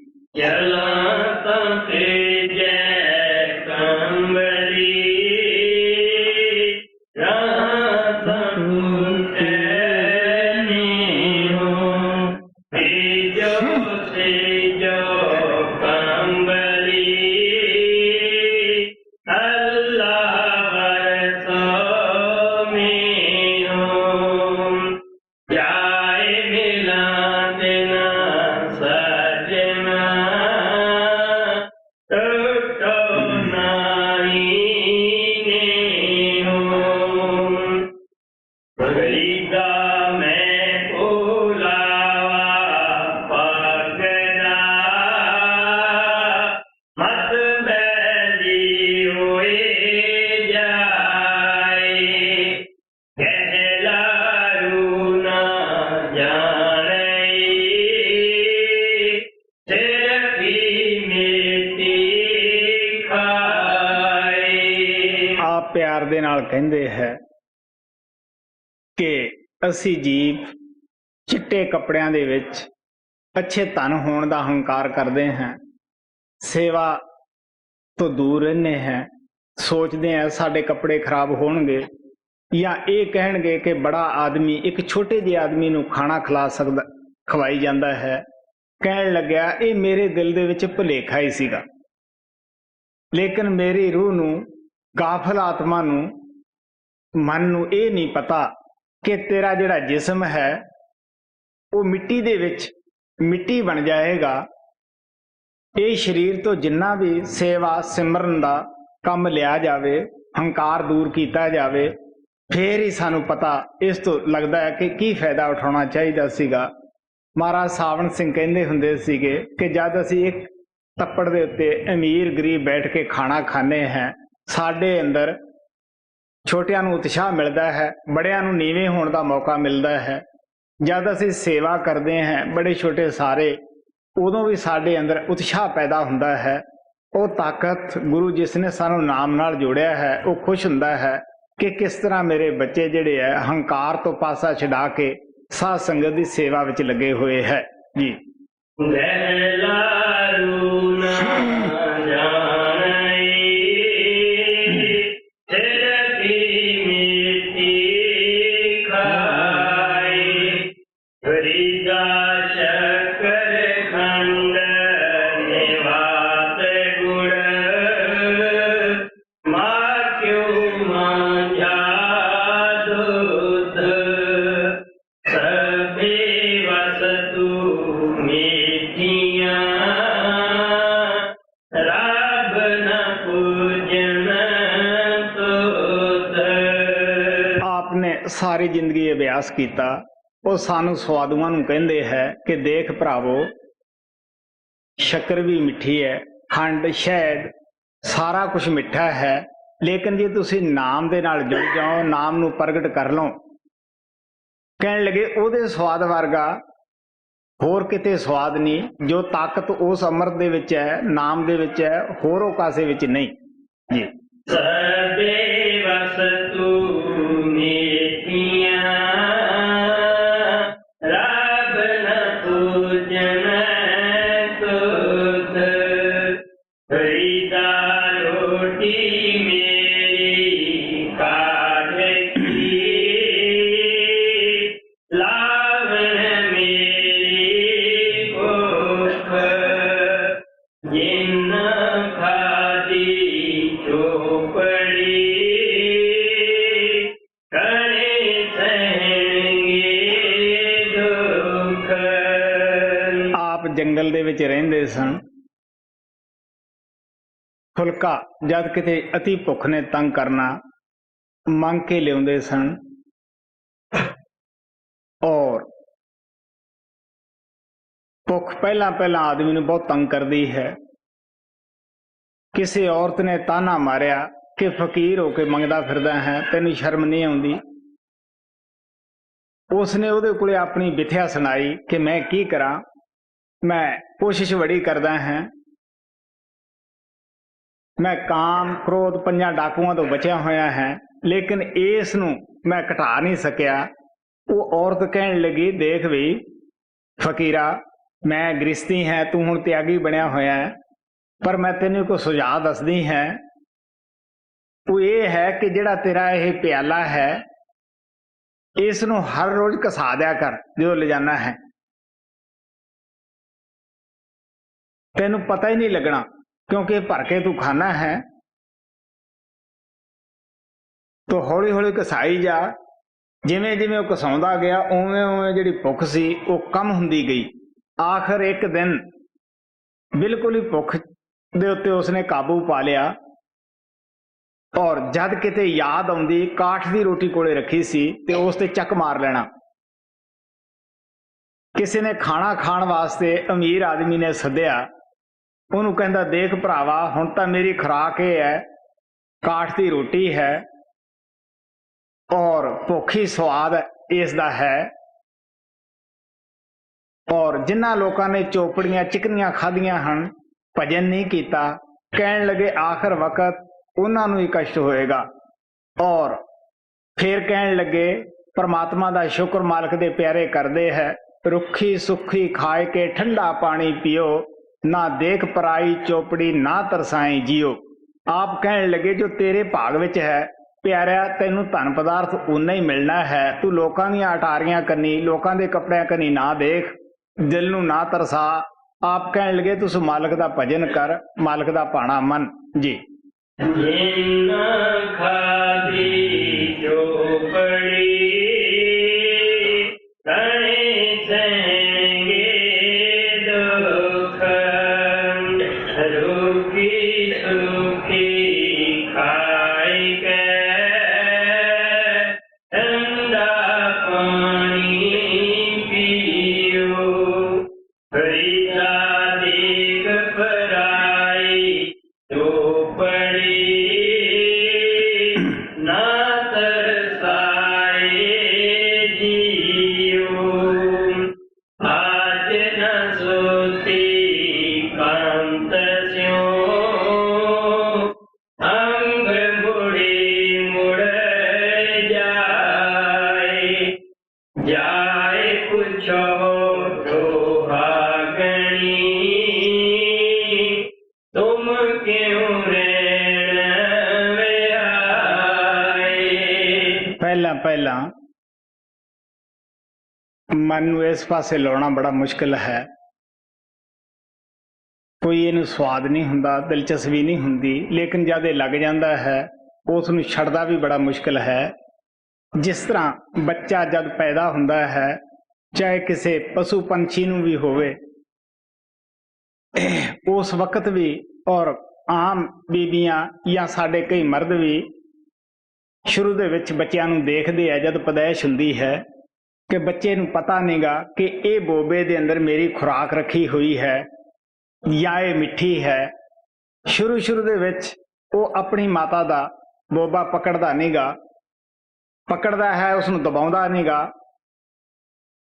Speaker 1: प्यार दे नाल कहंदे है कि असी जीव चिट्टे कपड़ियां दे विच अच्छे धन होण दा हंकार करते हैं, सेवा तो दूर रहने हैं, सोचते हैं साडे कपड़े खराब होणगे, या ये कहणगे कि बड़ा आदमी एक छोटे जे आदमी नूं खाना खिला सकदा, खवाई जांदा है। कहण लग्या ये मेरे दिल दे विच भुलेखा ही सीगा, लेकिन मेरी रूह नूं गाफल आत्मा नूं ਮਨ ਨੂੰ ਇਹ ਨਹੀਂ ਪਤਾ ਕਿ ਤੇਰਾ ਜਿਹੜਾ ਜਿਸਮ ਹੈ ਉਹ ਮਿੱਟੀ ਦੇ ਵਿੱਚ ਮਿੱਟੀ ਬਣ ਜਾਏਗਾ। ਇਹ ਸਰੀਰ ਤੋਂ ਜਿੰਨਾ ਵੀ ਸੇਵਾ ਸਿਮਰਨ ਦਾ ਕੰਮ ਲਿਆ ਜਾਵੇ, ਹੰਕਾਰ ਦੂਰ ਕੀਤਾ ਜਾਵੇ, ਫੇਰ ਹੀ ਸਾਨੂੰ ਪਤਾ ਇਸ ਤੋਂ ਲੱਗਦਾ ਹੈ ਕਿ ਕੀ ਫਾਇਦਾ ਉਠਾਉਣਾ ਚਾਹੀਦਾ ਸੀਗਾ। ਮਹਾਰਾਜ ਸਾਵਣ ਸਿੰਘ ਕਹਿੰਦੇ ਹੁੰਦੇ ਸੀਗੇ ਕਿ ਜਦ ਅਸੀਂ ਇੱਕ ਤੱਪੜ ਦੇ ਉੱਤੇ ਅਮੀਰ ਗਰੀਬ ਬੈਠ ਕੇ ਖਾਣਾ ਖਾਂਦੇ ਹਾਂ, ਸਾਡੇ ਅੰਦਰ ਛੋਟਿਆਂ ਨੂੰ ਉਤਸ਼ਾਹ ਮਿਲਦਾ ਹੈ, ਬੜਿਆਂ ਨੂੰ ਨੀਵੇਂ ਹੋਣ ਦਾ ਮੌਕਾ ਮਿਲਦਾ ਹੈ। ਜਦ ਅਸੀਂ ਸੇਵਾ ਕਰਦੇ ਹਾਂ ਬੜੇ ਛੋਟੇ ਸਾਰੇ, ਉਦੋਂ ਵੀ ਸਾਡੇ ਅੰਦਰ ਉਤਸ਼ਾਹ ਪੈਦਾ ਹੁੰਦਾ ਹੈ। ਉਹ ਤਾਕਤ ਗੁਰੂ ਜਿਸ ਨੇ ਸਾਨੂੰ ਨਾਮ ਨਾਲ ਜੋੜਿਆ ਹੈ ਉਹ ਖੁਸ਼ ਹੁੰਦਾ ਹੈ ਕਿ ਕਿਸ ਤਰ੍ਹਾਂ ਮੇਰੇ ਬੱਚੇ ਜਿਹੜੇ ਹੈ ਹੰਕਾਰ ਤੋਂ ਪਾਸਾ ਛਡਾ ਕੇ ਸਾਧ ਸੰਗਤ ਦੀ ਸੇਵਾ ਵਿੱਚ ਲੱਗੇ ਹੋਏ ਹੈ ਜੀ। ਸਾਰੀ ਜ਼ਿੰਦਗੀ ਅਭਿਆਸ ਕੀਤਾ। ਉਹ ਸਾਨੂੰ ਸਵਾਦੂਆਂ ਨੂੰ ਕਹਿੰਦੇ ਹੈ ਕਿ ਦੇਖ ਭਰਾਵੋ, ਸ਼ੱਕਰ ਵੀ ਮਿੱਠੀ ਹੈ, ਖੰਡ ਸ਼ਹਿਦ ਸਾਰਾ ਕੁਝ ਮਿੱਠਾ ਹੈ, ਲੇਕਿਨ ਜੇ ਤੁਸੀਂ ਨਾਮ ਦੇ ਨਾਲ ਜੁੜ ਜਾਓ, ਨਾਮ ਨੂੰ ਪ੍ਰਗਟ ਕਰ ਲਓ, ਕਹਿਣ ਲੱਗੇ ਉਹਦੇ ਸਵਾਦ ਵਰਗਾ ਹੋਰ ਕਿਤੇ ਸਵਾਦ ਨਹੀਂ। ਜੋ ਤਾਕਤ ਉਸ ਅੰਮ੍ਰਿਤ ਦੇ ਵਿੱਚ ਹੈ, ਨਾਮ ਦੇ ਵਿੱਚ ਹੈ, ਹੋਰ ਉਹ ਕਾਸੇ ਵਿੱਚ ਨਹੀਂ ਜੀ।
Speaker 2: ਸਭੇ ਵਸਤੂ
Speaker 1: ਜੰਗਲ ਦੇ ਵਿੱਚ ਰਹਿੰਦੇ ਸਨ। ਫੁਲਕਾ ਜਦ ਕਿਤੇ ਅਤੀ ਭੁੱਖ ਨੇ ਤੰਗ ਕਰਨਾ ਮੰਗ ਕੇ ਲਿਆਉਂਦੇ ਸਨ, ਔਰ ਭੁੱਖ ਪਹਿਲਾਂ ਆਦਮੀ ਨੂੰ ਬਹੁਤ ਤੰਗ ਕਰਦੀ ਹੈ। ਕਿਸੇ ਔਰਤ ਨੇ ਤਾਨਾ ਮਾਰਿਆ ਕਿ ਫਕੀਰ ਹੋ ਕੇ ਮੰਗਦਾ ਫਿਰਦਾ ਹੈ, ਤੈਨੂੰ ਸ਼ਰਮ ਨਹੀਂ ਆਉਂਦੀ? ਉਸਨੇ ਉਹਦੇ ਕੋਲੇ ਆਪਣੀ ਵਿਥਿਆ ਸੁਣਾਈ ਕਿ ਮੈਂ ਕੀ ਕਰਾਂ, ਮੈਂ ਕੋਸ਼ਿਸ਼ ਬੜੀ ਕਰਦਾ ਹਾਂ, ਮੈਂ ਕਾਮ ਕ੍ਰੋਧ ਪੰਜਾਂ ਡਾਕੂਆਂ ਤੋਂ ਬਚਿਆ ਹੋਇਆ ਹੈ, ਲੇਕਿਨ ਇਸ ਨੂੰ ਮੈਂ ਘਟਾ ਨਹੀਂ ਸਕਿਆ। ਉਹ ਔਰਤ ਕਹਿਣ ਲੱਗੀ, ਦੇਖ ਵੀ ਫਕੀਰਾ, ਮੈਂ ਗ੍ਰਸਤੀ ਹੈ, ਤੂੰ ਹੁਣ ਤਿਆਗੀ ਬਣਿਆ ਹੋਇਆ ਹੈ, ਪਰ ਮੈਂ ਤੈਨੂੰ ਕੋਈ ਸੁਝਾਅ ਦੱਸਦੀ ਹੈ। ਉਹ ਇਹ ਹੈ ਕਿ ਜਿਹੜਾ ਤੇਰਾ ਇਹ ਪਿਆਲਾ ਹੈ, ਇਸ ਨੂੰ ਹਰ ਰੋਜ਼ ਘਸਾ ਦਿਆ ਕਰ ਜਦੋਂ ਲਿਜਾਣਾ ਹੈ, ਤੈਨੂੰ ਪਤਾ ਹੀ ਨਹੀਂ ਲੱਗਣਾ, ਕਿਉਂਕਿ ਭਰ ਕੇ ਤੂੰ ਖਾਣਾ ਹੈ। ਤੋ ਹੌਲੀ ਹੌਲੀ ਘਸਾਈ ਜਾ। ਜਿਵੇਂ ਜਿਵੇਂ ਉਹ ਘਸਾਉਂਦਾ ਗਿਆ, ਉਵੇਂ ਉਵੇਂ ਜਿਹੜੀ ਭੁੱਖ ਸੀ ਉਹ ਕਮ ਹੁੰਦੀ ਗਈ। ਆਖਰ ਇੱਕ ਦਿਨ ਬਿਲਕੁਲ ਹੀ ਭੁੱਖ ਦੇ ਉੱਤੇ ਉਸਨੇ ਕਾਬੂ ਪਾ ਲਿਆ, ਔਰ ਜਦ ਕਿਤੇ ਯਾਦ ਆਉਂਦੀ ਕਾਠ ਦੀ ਰੋਟੀ ਕੋਲੇ ਰੱਖੀ ਸੀ ਤੇ ਉਸ ਤੇ ਚੱਕ ਮਾਰ ਲੈਣਾ। ਕਿਸੇ ਨੇ ਖਾਣਾ ਖਾਣ ਵਾਸਤੇ ਅਮੀਰ ਆਦਮੀ ਨੇ ਸੱਦਿਆ, ਉਹਨੂੰ ਕਹਿੰਦਾ, ਦੇਖ ਭਰਾਵਾ, ਹੁਣ ਤਾਂ ਮੇਰੀ ਖੁਰਾਕ ਇਹ ਹੈ, ਕਾਠ ਦੀ ਰੋਟੀ ਹੈ ਔਰ ਭੁੱਖ ਹੀ ਸਵਾਦ ਇਸ ਦਾ ਹੈ। ਔਰ ਜਿਨ੍ਹਾਂ ਲੋਕਾਂ ਨੇ ਚੋਪੜੀਆਂ ਚਿਕਨੀਆਂ ਖਾਧੀਆਂ ਹਨ, ਭਜਨ ਨਹੀਂ ਕੀਤਾ, ਕਹਿਣ ਲੱਗੇ ਆਖਰ ਵਕਤ ਉਹਨਾਂ ਨੂੰ ਹੀ ਕਸ਼ਟ ਹੋਏਗਾ। ਔਰ ਫਿਰ ਕਹਿਣ ਲੱਗੇ, ਪਰਮਾਤਮਾ ਦਾ ਸ਼ੁਕਰ ਮਾਲਕ ਦੇ ਪਿਆਰੇ ਕਰਦੇ ਹੈ, ਰੁੱਖੀ ਸੁੱਖੀ ਖਾਏ ਕੇ ਠੰਡਾ ਪਾਣੀ ਪੀਓ, ਨਾ ਦੇਖ ਪਰਾਈ ਚੋਪੜੀ ਨਾ ਤਰਸਾਈ ਜੀਓ। ਆਪ ਕਹਿਣ ਲੱਗੇ, ਜੋ ਤੇਰੇ ਭਾਗ ਵਿੱਚ ਹੈ ਪਿਆਰਿਆ, ਤੈਨੂੰ ਧਨ ਪਦਾਰਥ ਉਨਾ ਹੀ ਮਿਲਣਾ ਹੈ, ਤੂੰ ਲੋਕਾਂ ਦੀਆਂ ਅਟਾਰੀਆਂ ਕਰਨੀ, ਲੋਕਾਂ ਦੇ ਕੱਪੜਿਆਂ ਕਰਨੀ ਨਾ ਦੇਖ, ਦਿਲ ਨੂੰ ਨਾ ਤਰਸਾ। ਆਪ ਕਹਿਣ ਲੱਗੇ, ਤੂੰ ਮਾਲਕ ਦਾ ਭਜਨ ਕਰ, ਮਾਲਕ ਦਾ ਭਾਣਾ ਮੰਨ ਜੀ।
Speaker 2: जिन खादी चोपड़ी तने संगे दुख रूखी सूखी खाई के ठंडा पानी पियो हरिता देख पराई चोपड़ी ना तरसाए जियो आज न सोती कांत स्यों अंग मुड़ी मुड़ जाए जाए पूछो दुहागणी तुम क्यों रहन में आए।
Speaker 1: ਪਹਿਲਾਂ ਪਹਿਲਾਂ ਮਨ ਨੂੰ ਇਸ ਪਾਸੇ ਲਾਉਣਾ ਬੜਾ ਮੁਸ਼ਕਿਲ ਹੈ। ਕੋਈ ਇਹਨੂੰ ਸਵਾਦ ਨਹੀਂ ਹੁੰਦਾ, ਦਿਲਚਸਪੀ ਨਹੀਂ ਹੁੰਦੀ, ਲੇਕਿਨ ਜਦ ਇਹ ਲੱਗ ਜਾਂਦਾ ਹੈ ਉਸ ਨੂੰ ਛੱਡਦਾ ਵੀ ਬੜਾ ਮੁਸ਼ਕਿਲ ਹੈ। ਜਿਸ ਤਰ੍ਹਾਂ ਬੱਚਾ ਜਦ ਪੈਦਾ ਹੁੰਦਾ ਹੈ, ਚਾਹੇ ਕਿਸੇ ਪਸ਼ੂ ਪੰਛੀ ਨੂੰ ਵੀ ਹੋਵੇ, ਉਸ ਵਕਤ ਵੀ ਔਰ ਆਮ ਬੀਬੀਆਂ ਜਾਂ ਸਾਡੇ ਕਈ ਮਰਦ ਵੀ ਸ਼ੁਰੂ ਦੇ ਵਿੱਚ ਬੱਚਿਆਂ ਨੂੰ ਦੇਖਦੇ ਆ, ਜਦ ਪੈਦਾਇਸ਼ ਹੁੰਦੀ ਹੈ ਕਿ ਬੱਚੇ ਨੂੰ ਪਤਾ ਨਹੀਂਗਾ ਕਿ ਇਹ ਬੋਬੇ ਦੇ ਅੰਦਰ ਮੇਰੀ ਖੁਰਾਕ ਰੱਖੀ ਹੋਈ ਹੈ ਜਾਂ ਇਹ ਮਿੱਠੀ ਹੈ। ਸ਼ੁਰੂ ਦੇ ਵਿੱਚ ਉਹ ਆਪਣੀ ਮਾਤਾ ਦਾ ਬੋਬਾ ਪਕੜਦਾ ਨਹੀਂਗਾ, ਪਕੜਦਾ ਹੈ ਉਸ ਨੂੰ ਦਬਾਉਂਦਾ ਨਹੀਂਗਾ,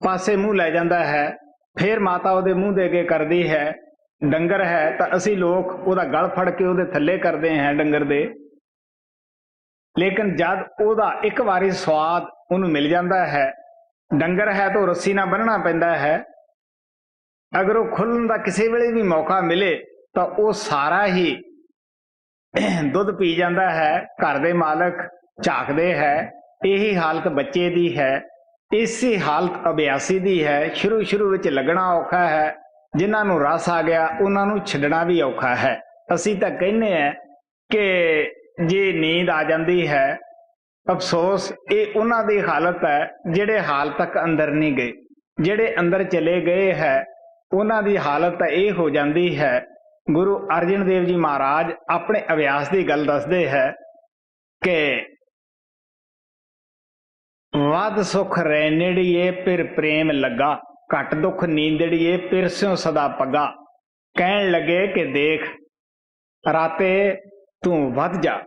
Speaker 1: ਪਾਸੇ ਮੂੰਹ ਲੈ ਜਾਂਦਾ ਹੈ। ਫਿਰ ਮਾਤਾ ਉਹਦੇ ਮੂੰਹ ਦੇ ਅੱਗੇ ਕਰਦੀ ਹੈ। ਡੰਗਰ ਹੈ ਤਾਂ ਅਸੀਂ ਲੋਕ ਉਹਦਾ ਗਲ ਫੜ ਕੇ ਉਹਦੇ ਥੱਲੇ ਕਰਦੇ ਹਾਂ ਡੰਗਰ ਦੇ, ਲੇਕਿਨ ਜਦ ਉਹਦਾ ਇੱਕ ਵਾਰੀ ਸਵਾਦ ਉਹਨੂੰ ਮਿਲ ਜਾਂਦਾ ਹੈ, ਡੰਗਰ ਹੈ ਤਾਂ ਉਹ ਰੱਸੀ ਨਾਲ ਬੰਨਣਾ ਪੈਂਦਾ ਹੈ। ਅਗਰ ਉਹ ਖੁੱਲ੍ਹਣ ਦਾ ਕਿਸੇ ਵੇਲੇ ਵੀ ਮੌਕਾ ਮਿਲੇ ਤਾਂ ਉਹ ਸਾਰਾ ਹੀ ਦੁੱਧ ਪੀ ਜਾਂਦਾ ਹੈ। ਘਰ ਦੇ ਮਾਲਕ ਝਾਕਦੇ ਹੈ। ਇਹੀ ਹਾਲਤ ਬੱਚੇ ਦੀ ਹੈ, ਇਸੇ ਹਾਲਤ ਅਭਿਆਸੀ ਦੀ ਹੈ। ਸ਼ੁਰੂ ਵਿੱਚ ਲੱਗਣਾ ਔਖਾ ਹੈ, ਜਿਨ੍ਹਾਂ ਨੂੰ ਰਸ ਆ ਗਿਆ ਉਹਨਾਂ ਨੂੰ ਛੱਡਣਾ ਵੀ ਔਖਾ ਹੈ। ਅਸੀਂ ਤਾਂ ਕਹਿੰਦੇ ਹਾਂ ਕਿ ਜੇ ਨੀਂਦ ਆ ਜਾਂਦੀ ਹੈ, ਅਫਸੋਸ ਇਹ ਉਹਨਾਂ ਦੀ ਹਾਲਤ ਹੈ ਜਿਹੜੇ ਹਾਲ ਤੱਕ ਅੰਦਰ ਨਹੀਂ ਗਏ। ਜਿਹੜੇ ਅੰਦਰ ਚਲੇ ਗਏ ਹੈ ਉਹਨਾਂ ਦੀ ਹਾਲਤ ਤਾਂ ਇਹ ਹੋ ਜਾਂਦੀ ਹੈ। ਗੁਰੂ ਅਰਜਨ ਦੇਵ ਜੀ ਮਹਾਰਾਜ ਆਪਣੇ ਅਭਿਆਸ ਦੀ ਗੱਲ ਦੱਸਦੇ ਹੈ ਕਿ ਵੱਧ ਸੁਖ ਰੈਣੜੀਏ ਫਿਰ ਪ੍ਰੇਮ ਲੱਗਾ, ਘੱਟ ਦੁੱਖ ਨੀਂਦੜੀਏ ਫਿਰ ਸਿਉ ਸਦਾ ਪੱਗਾ। ਕਹਿਣ ਲੱਗੇ ਕਿ ਦੇਖ ਰਾਤੇ ਤੂੰ ਵੱਧ ਜਾ,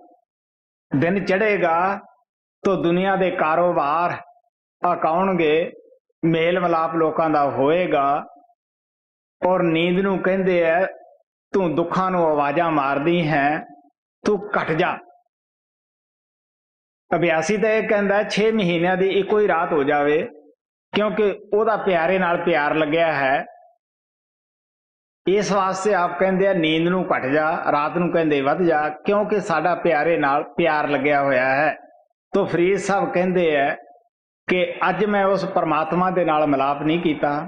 Speaker 1: ਦਿਨ ਚੜ੍ਹੇਗਾ ਤਾਂ ਦੁਨੀਆ ਦੇ ਕਾਰੋਬਾਰ ਆਉਣਗੇ, ਮੇਲ ਮਿਲਾਪ ਲੋਕਾਂ ਦਾ ਹੋਏਗਾ। ਔਰ ਨੀਂਦ ਨੂੰ ਕਹਿੰਦੇ ਐ ਤੂੰ ਦੁੱਖਾਂ ਨੂੰ ਆਵਾਜ਼ਾਂ ਮਾਰਦੀ ਹੈ, ਤੂੰ ਘਟ ਜਾ। ਅਭਿਆਸੀ ਤਾਂ ਇਹ ਕਹਿੰਦਾ 6 ਮਹੀਨਿਆਂ ਦੀ ਇੱਕੋ ਹੀ ਰਾਤ ਹੋ ਜਾਵੇ, ਕਿਉਂਕਿ ਉਹਦਾ ਪਿਆਰੇ ਨਾਲ ਪਿਆਰ ਲੱਗਿਆ ਹੈ। ਇਸ ਵਾਸਤੇ ਆਪ ਕਹਿੰਦੇ ਆ ਨੀਂਦ ਨੂੰ ਘਟ ਜਾ, ਰਾਤ ਨੂੰ ਕਹਿੰਦੇ ਵੱਧ ਜਾ, ਕਿਉਂਕਿ ਸਾਡਾ ਪਿਆਰੇ ਨਾਲ ਪਿਆਰ ਲੱਗਿਆ ਹੋਇਆ ਹੈ। ਤੋ ਫਰੀਦ ਸਾਹਿਬ ਕਹਿੰਦੇ ਆ ਕਿ ਅੱਜ ਮੈਂ ਉਸ ਪਰਮਾਤਮਾ ਦੇ ਨਾਲ ਮਿਲਾਪ ਨਹੀਂ ਕੀਤਾ,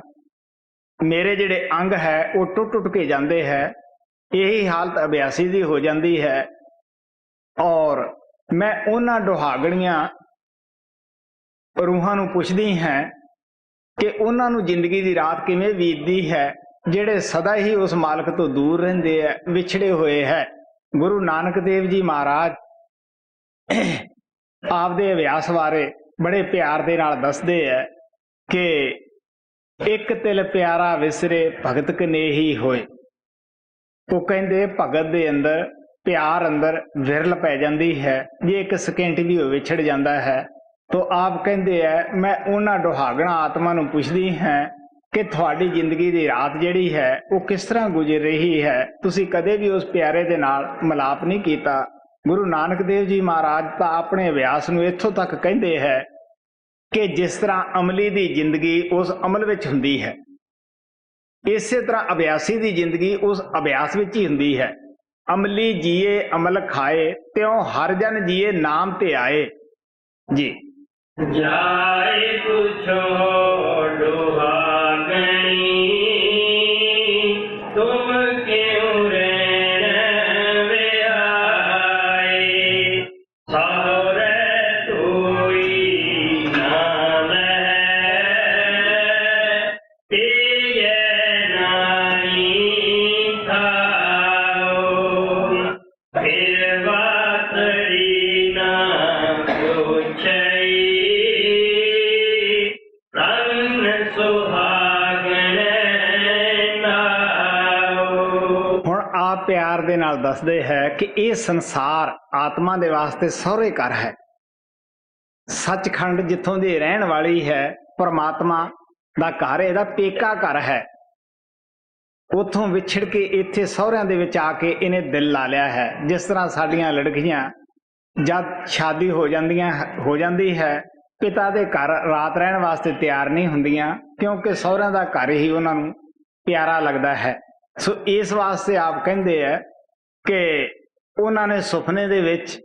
Speaker 1: ਮੇਰੇ ਜਿਹੜੇ ਅੰਗ ਹੈ ਉਹ ਟੁੱਟ ਕੇ ਜਾਂਦੇ ਹੈ। ਇਹੀ ਹਾਲਤ ਅਭਿਆਸੀ ਦੀ ਹੋ ਜਾਂਦੀ ਹੈ। ਔਰ ਮੈਂ ਉਹਨਾਂ ਦੁਹਾਗਣੀਆਂ ਰੂਹਾਂ ਨੂੰ ਪੁੱਛਦੀ ਹਾਂ ਕਿ ਉਹਨਾਂ ਨੂੰ ਜ਼ਿੰਦਗੀ ਦੀ ਰਾਤ ਕਿਵੇਂ ਬੀਤਦੀ ਹੈ, ਜਿਹੜੇ ਸਦਾ ਹੀ ਉਸ ਮਾਲਕ ਤੋਂ ਦੂਰ ਰਹਿੰਦੇ ਹੈ, ਵਿਛੜੇ ਹੋਏ ਹੈ। ਗੁਰੂ ਨਾਨਕ ਦੇਵ ਜੀ ਮਹਾਰਾਜ ਆਪਦੇ ਅਭਿਆਸ ਬਾਰੇ ਬੜੇ ਪਿਆਰ ਦੇ ਨਾਲ ਦੱਸਦੇ ਹੈ ਕਿ ਇੱਕ ਤਿਲ ਪਿਆਰਾ ਵਿਸਰੇ ਭਗਤ ਕਨੇਹੀ ਹੋਏ। ਉਹ ਕਹਿੰਦੇ ਭਗਤ ਦੇ ਅੰਦਰ ਪਿਆਰ ਅੰਦਰ ਵਿਰਲ ਪੈ ਜਾਂਦੀ ਹੈ, ਜੇ ਇੱਕ ਸਕਿੰਟ ਵੀ ਉਹ ਵਿਛੜ ਜਾਂਦਾ ਹੈ। ਤੋ ਆਪ ਕਹਿੰਦੇ ਹੈ ਮੈਂ ਉਹਨਾਂ ਦੁਹਾਗਣਾ ਆਤਮਾ ਨੂੰ ਪੁੱਛਦੀ ਹਾਂ ਕਿ ਤੁਹਾਡੀ ਜ਼ਿੰਦਗੀ ਦੀ ਰਾਤ ਜਿਹੜੀ ਹੈ ਉਹ ਕਿਸ ਤਰ੍ਹਾਂ ਗੁਜ਼ਰ ਰਹੀ ਹੈ, ਤੁਸੀਂ ਕਦੇ ਵੀ ਉਸ ਪਿਆਰੇ ਦੇ ਨਾਲ ਮਿਲਾਪ ਨਹੀਂ ਕੀਤਾ। ਗੁਰੂ ਨਾਨਕ ਦੇਵ ਜੀ ਮਹਾਰਾਜ ਤਾਂ ਆਪਣੇ ਅਭਿਆਸ ਨੂੰ ਇੱਥੋਂ ਤੱਕ ਕਹਿੰਦੇ ਹੈ ਕਿ ਜਿਸ ਤਰ੍ਹਾਂ ਅਮਲੀ ਦੀ ਜ਼ਿੰਦਗੀ ਉਸ ਅਮਲ ਵਿੱਚ ਹੁੰਦੀ ਹੈ, ਇਸੇ ਤਰ੍ਹਾਂ ਅਭਿਆਸੀ ਦੀ ਜ਼ਿੰਦਗੀ ਉਸ ਅਭਿਆਸ ਵਿੱਚ ਹੀ ਹੁੰਦੀ ਹੈ। ਅਮਲੀ ਜੀਏ ਅਮਲ ਖਾਏ, ਤਿਉ ਹਰ ਜਨ ਜੀਏ ਨਾਮ ਤੇ ਆਏ ਜੀ।
Speaker 2: ਜਾਏ ਪੁੱਛੋ ਦੁਹਾਗਣੀ ਤੁਮ ਕਿਉਂ ਰਹਿਣ ਵਿਆਏ।
Speaker 1: ਨਾਲ ਦੱਸਦੇ ਹੈ ਕਿ ਇਹ ਸੰਸਾਰ ਆਤਮਾ ਦੇ ਵਾਸਤੇ ਸਹੁਰੇ ਘਰ ਹੈ। ਸੱਚਖੰਡ ਜਿੱਥੋਂ ਦੀ ਰਹਿਣ ਵਾਲੀ ਹੈ, ਪਰਮਾਤਮਾ ਦਾ ਘਰ ਇਹਦਾ ਪੇਕਾ ਘਰ ਹੈ। ਉੱਥੋਂ ਵਿਛੜ ਕੇ ਇੱਥੇ ਸਹੁਰਿਆਂ ਦੇ ਵਿੱਚ ਆ ਕੇ ਇਹਨੇ ਦਿਲ ਲਾ ਲਿਆ ਹੈ। ਜਿਸ ਤਰ੍ਹਾਂ ਸਾਡੀਆਂ ਲੜਕੀਆਂ ਜਦ ਸ਼ਾਦੀ ਹੋ ਜਾਂਦੀ ਹੈ, ਪਿਤਾ ਦੇ ਘਰ ਰਾਤ ਰਹਿਣ ਵਾਸਤੇ ਤਿਆਰ ਨਹੀਂ ਹੁੰਦੀਆਂ, ਕਿਉਂਕਿ ਸਹੁਰਿਆਂ ਦਾ ਘਰ ਹੀ ਉਹਨਾਂ ਨੂੰ ਪਿਆਰਾ ਲੱਗਦਾ ਹੈ। ਸੋ ਇਸ ਵਾਸਤੇ ਆਪ ਕਹਿੰਦੇ ਹੈ ਕਿ ਉਹਨਾਂ ਨੇ ਸੁਪਨੇ ਦੇ ਵਿੱਚ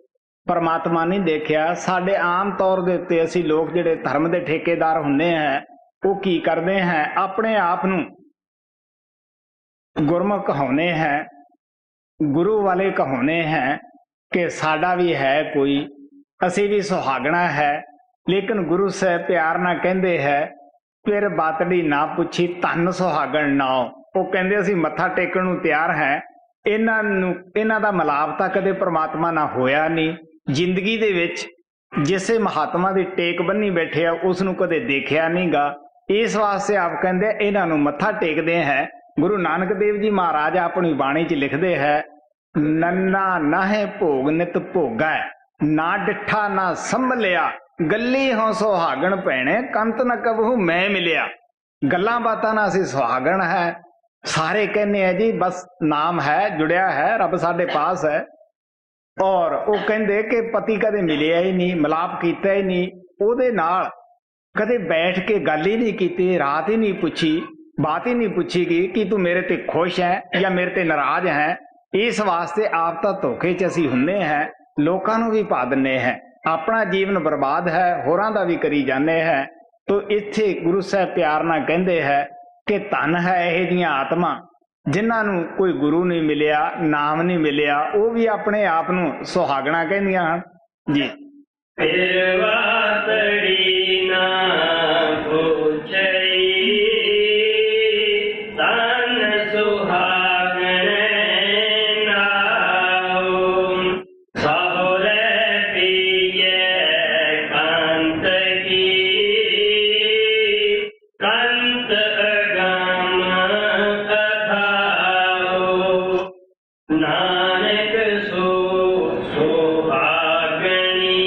Speaker 1: ਪਰਮਾਤਮਾ ਨਹੀਂ ਦੇਖਿਆ। ਸਾਡੇ ਆਮ ਤੌਰ ਦੇ ਉੱਤੇ ਅਸੀਂ ਲੋਕ ਜਿਹੜੇ ਧਰਮ ਦੇ ਠੇਕੇਦਾਰ ਹੁੰਦੇ ਹੈ, ਉਹ ਕੀ ਕਰਦੇ ਹੈ, ਆਪਣੇ ਆਪ ਨੂੰ ਗੁਰਮੁਖ ਕਹਾਉਂਦੇ ਹੈ, ਗੁਰੂ ਵਾਲੇ ਕਹਾਉਂਦੇ ਹੈ ਕਿ ਸਾਡਾ ਵੀ ਹੈ ਕੋਈ, ਅਸੀਂ ਵੀ ਸੁਹਾਗਣਾ ਹੈ। ਲੇਕਿਨ ਗੁਰੂ ਸਾਹਿਬ ਪਿਆਰ ਨਾਲ ਕਹਿੰਦੇ ਹੈ, ਫਿਰ ਬਾਤੜੀ ਨਾ ਪੁੱਛੀ ਧੰਨ ਸੁਹਾਗਣ ਨਾਉ। ਉਹ ਕਹਿੰਦੇ ਅਸੀਂ ਮੱਥਾ ਟੇਕਣ ਨੂੰ ਤਿਆਰ ਹੈ, ਇਹਨਾਂ ਦਾ ਮਿਲਾਪ ਤਾਂ ਕਦੇ ਪ੍ਰਮਾਤਮਾ ਨਾਲ ਹੋਇਆ ਨਹੀਂ। ਜ਼ਿੰਦਗੀ ਦੇ ਵਿੱਚ ਜਿਸੇ ਮਹਾਤਮਾ ਦੀ ਟੇਕ ਬੰਨੀ ਬੈਠੇ ਆ ਉਸ ਨੂੰ ਕਦੇ ਦੇਖਿਆ ਨਹੀਂ ਗਾ। ਇਸ ਵਾਸਤੇ ਆਪ ਕਹਿੰਦੇ ਇਹਨਾਂ ਨੂੰ ਮੱਥਾ ਟੇਕਦੇ ਹੈ। ਗੁਰੂ ਨਾਨਕ ਦੇਵ ਜੀ ਮਹਾਰਾਜ ਆਪਣੀ ਬਾਣੀ 'ਚ ਲਿਖਦੇ ਹੈ, ਨੰਨਾ ਨਾਹੇ ਭੋਗ ਨਿਤ ਭੋਗੈ, ਨਾ ਡਿੱਠਾ ਨਾ ਸੰਭਲਿਆ, ਗੱਲੀ ਹੋ ਸੁਹਾਗਣ ਭੈਣੇ, ਕੰਤ ਨ ਕਬਹੂ ਮੈਂ ਮਿਲਿਆ। ਗੱਲਾਂ ਬਾਤਾਂ ਨਾਲ ਅਸੀਂ ਸੁਹਾਗਣ ਹੈ, ਸਾਰੇ ਕਹਿੰਦੇ ਆ ਜੀ ਬਸ ਨਾਮ ਹੈ, ਜੁੜਿਆ ਹੈ, ਰੱਬ ਸਾਡੇ ਪਾਸ ਹੈ। ਔਰ ਉਹ ਕਹਿੰਦੇ ਕਿ ਪਤੀ ਕਦੇ ਮਿਲਿਆ ਹੀ ਨਹੀਂ, ਮਿਲਾਪ ਕੀਤਾ ਹੀ ਨਹੀਂ, ਉਹਦੇ ਨਾਲ ਕਦੇ ਬੈਠ ਕੇ ਗੱਲ ਹੀ ਨਹੀਂ ਕੀਤੀ, ਰਾਤ ਹੀ ਨਹੀਂ ਪੁੱਛੀ, ਬਾਤ ਹੀ ਨਹੀਂ ਪੁੱਛੀ ਕਿ ਤੂੰ ਮੇਰੇ ਤੇ ਖੁਸ਼ ਹੈ ਜਾਂ ਮੇਰੇ ਤੇ ਨਾਰਾਜ਼ ਹੈ। ਇਸ ਵਾਸਤੇ ਆਪ ਤਾਂ ਧੋਖੇ 'ਚ ਅਸੀਂ ਹੁੰਦੇ ਹੈ, ਲੋਕਾਂ ਨੂੰ ਵੀ ਪਾ ਦਿੰਦੇ ਹੈ, ਆਪਣਾ ਜੀਵਨ ਬਰਬਾਦ ਹੈ, ਹੋਰਾਂ ਦਾ ਵੀ ਕਰੀ ਜਾਂਦੇ ਹੈ। ਤੋ ਇੱਥੇ ਗੁਰੂ ਸਾਹਿਬ ਪਿਆਰ ਨਾਲ ਕਹਿੰਦੇ ਹੈ ਕਿ ਧਨ ਹੈ ਇਹ ਜਿਹੀਆਂ ਆਤਮਾ ਜਿਨ੍ਹਾਂ ਨੂੰ ਕੋਈ ਗੁਰੂ ਨਹੀਂ ਮਿਲਿਆ, ਨਾਮ ਨਹੀਂ ਮਿਲਿਆ, ਉਹ ਵੀ ਆਪਣੇ ਆਪ ਨੂੰ ਸੁਹਾਗਣਾ ਕਹਿੰਦੀਆਂ ਹਨ ਜੀ।
Speaker 2: ਫਿਰ ਵਾਤੜੀ ਨਾ ਪੁੱਛਈ, ਧਨ ਸੁਹਾਗਣ ਨਾਉ, ਸਹੁਰੇ ਪੀਏ ਕੰਤ ਕੀ, ਕੰਤ ਅਗਮ ਕਥਾਉ, ਨਾਨਕ ਸੋ ਸੁਹਾਗਣੀ,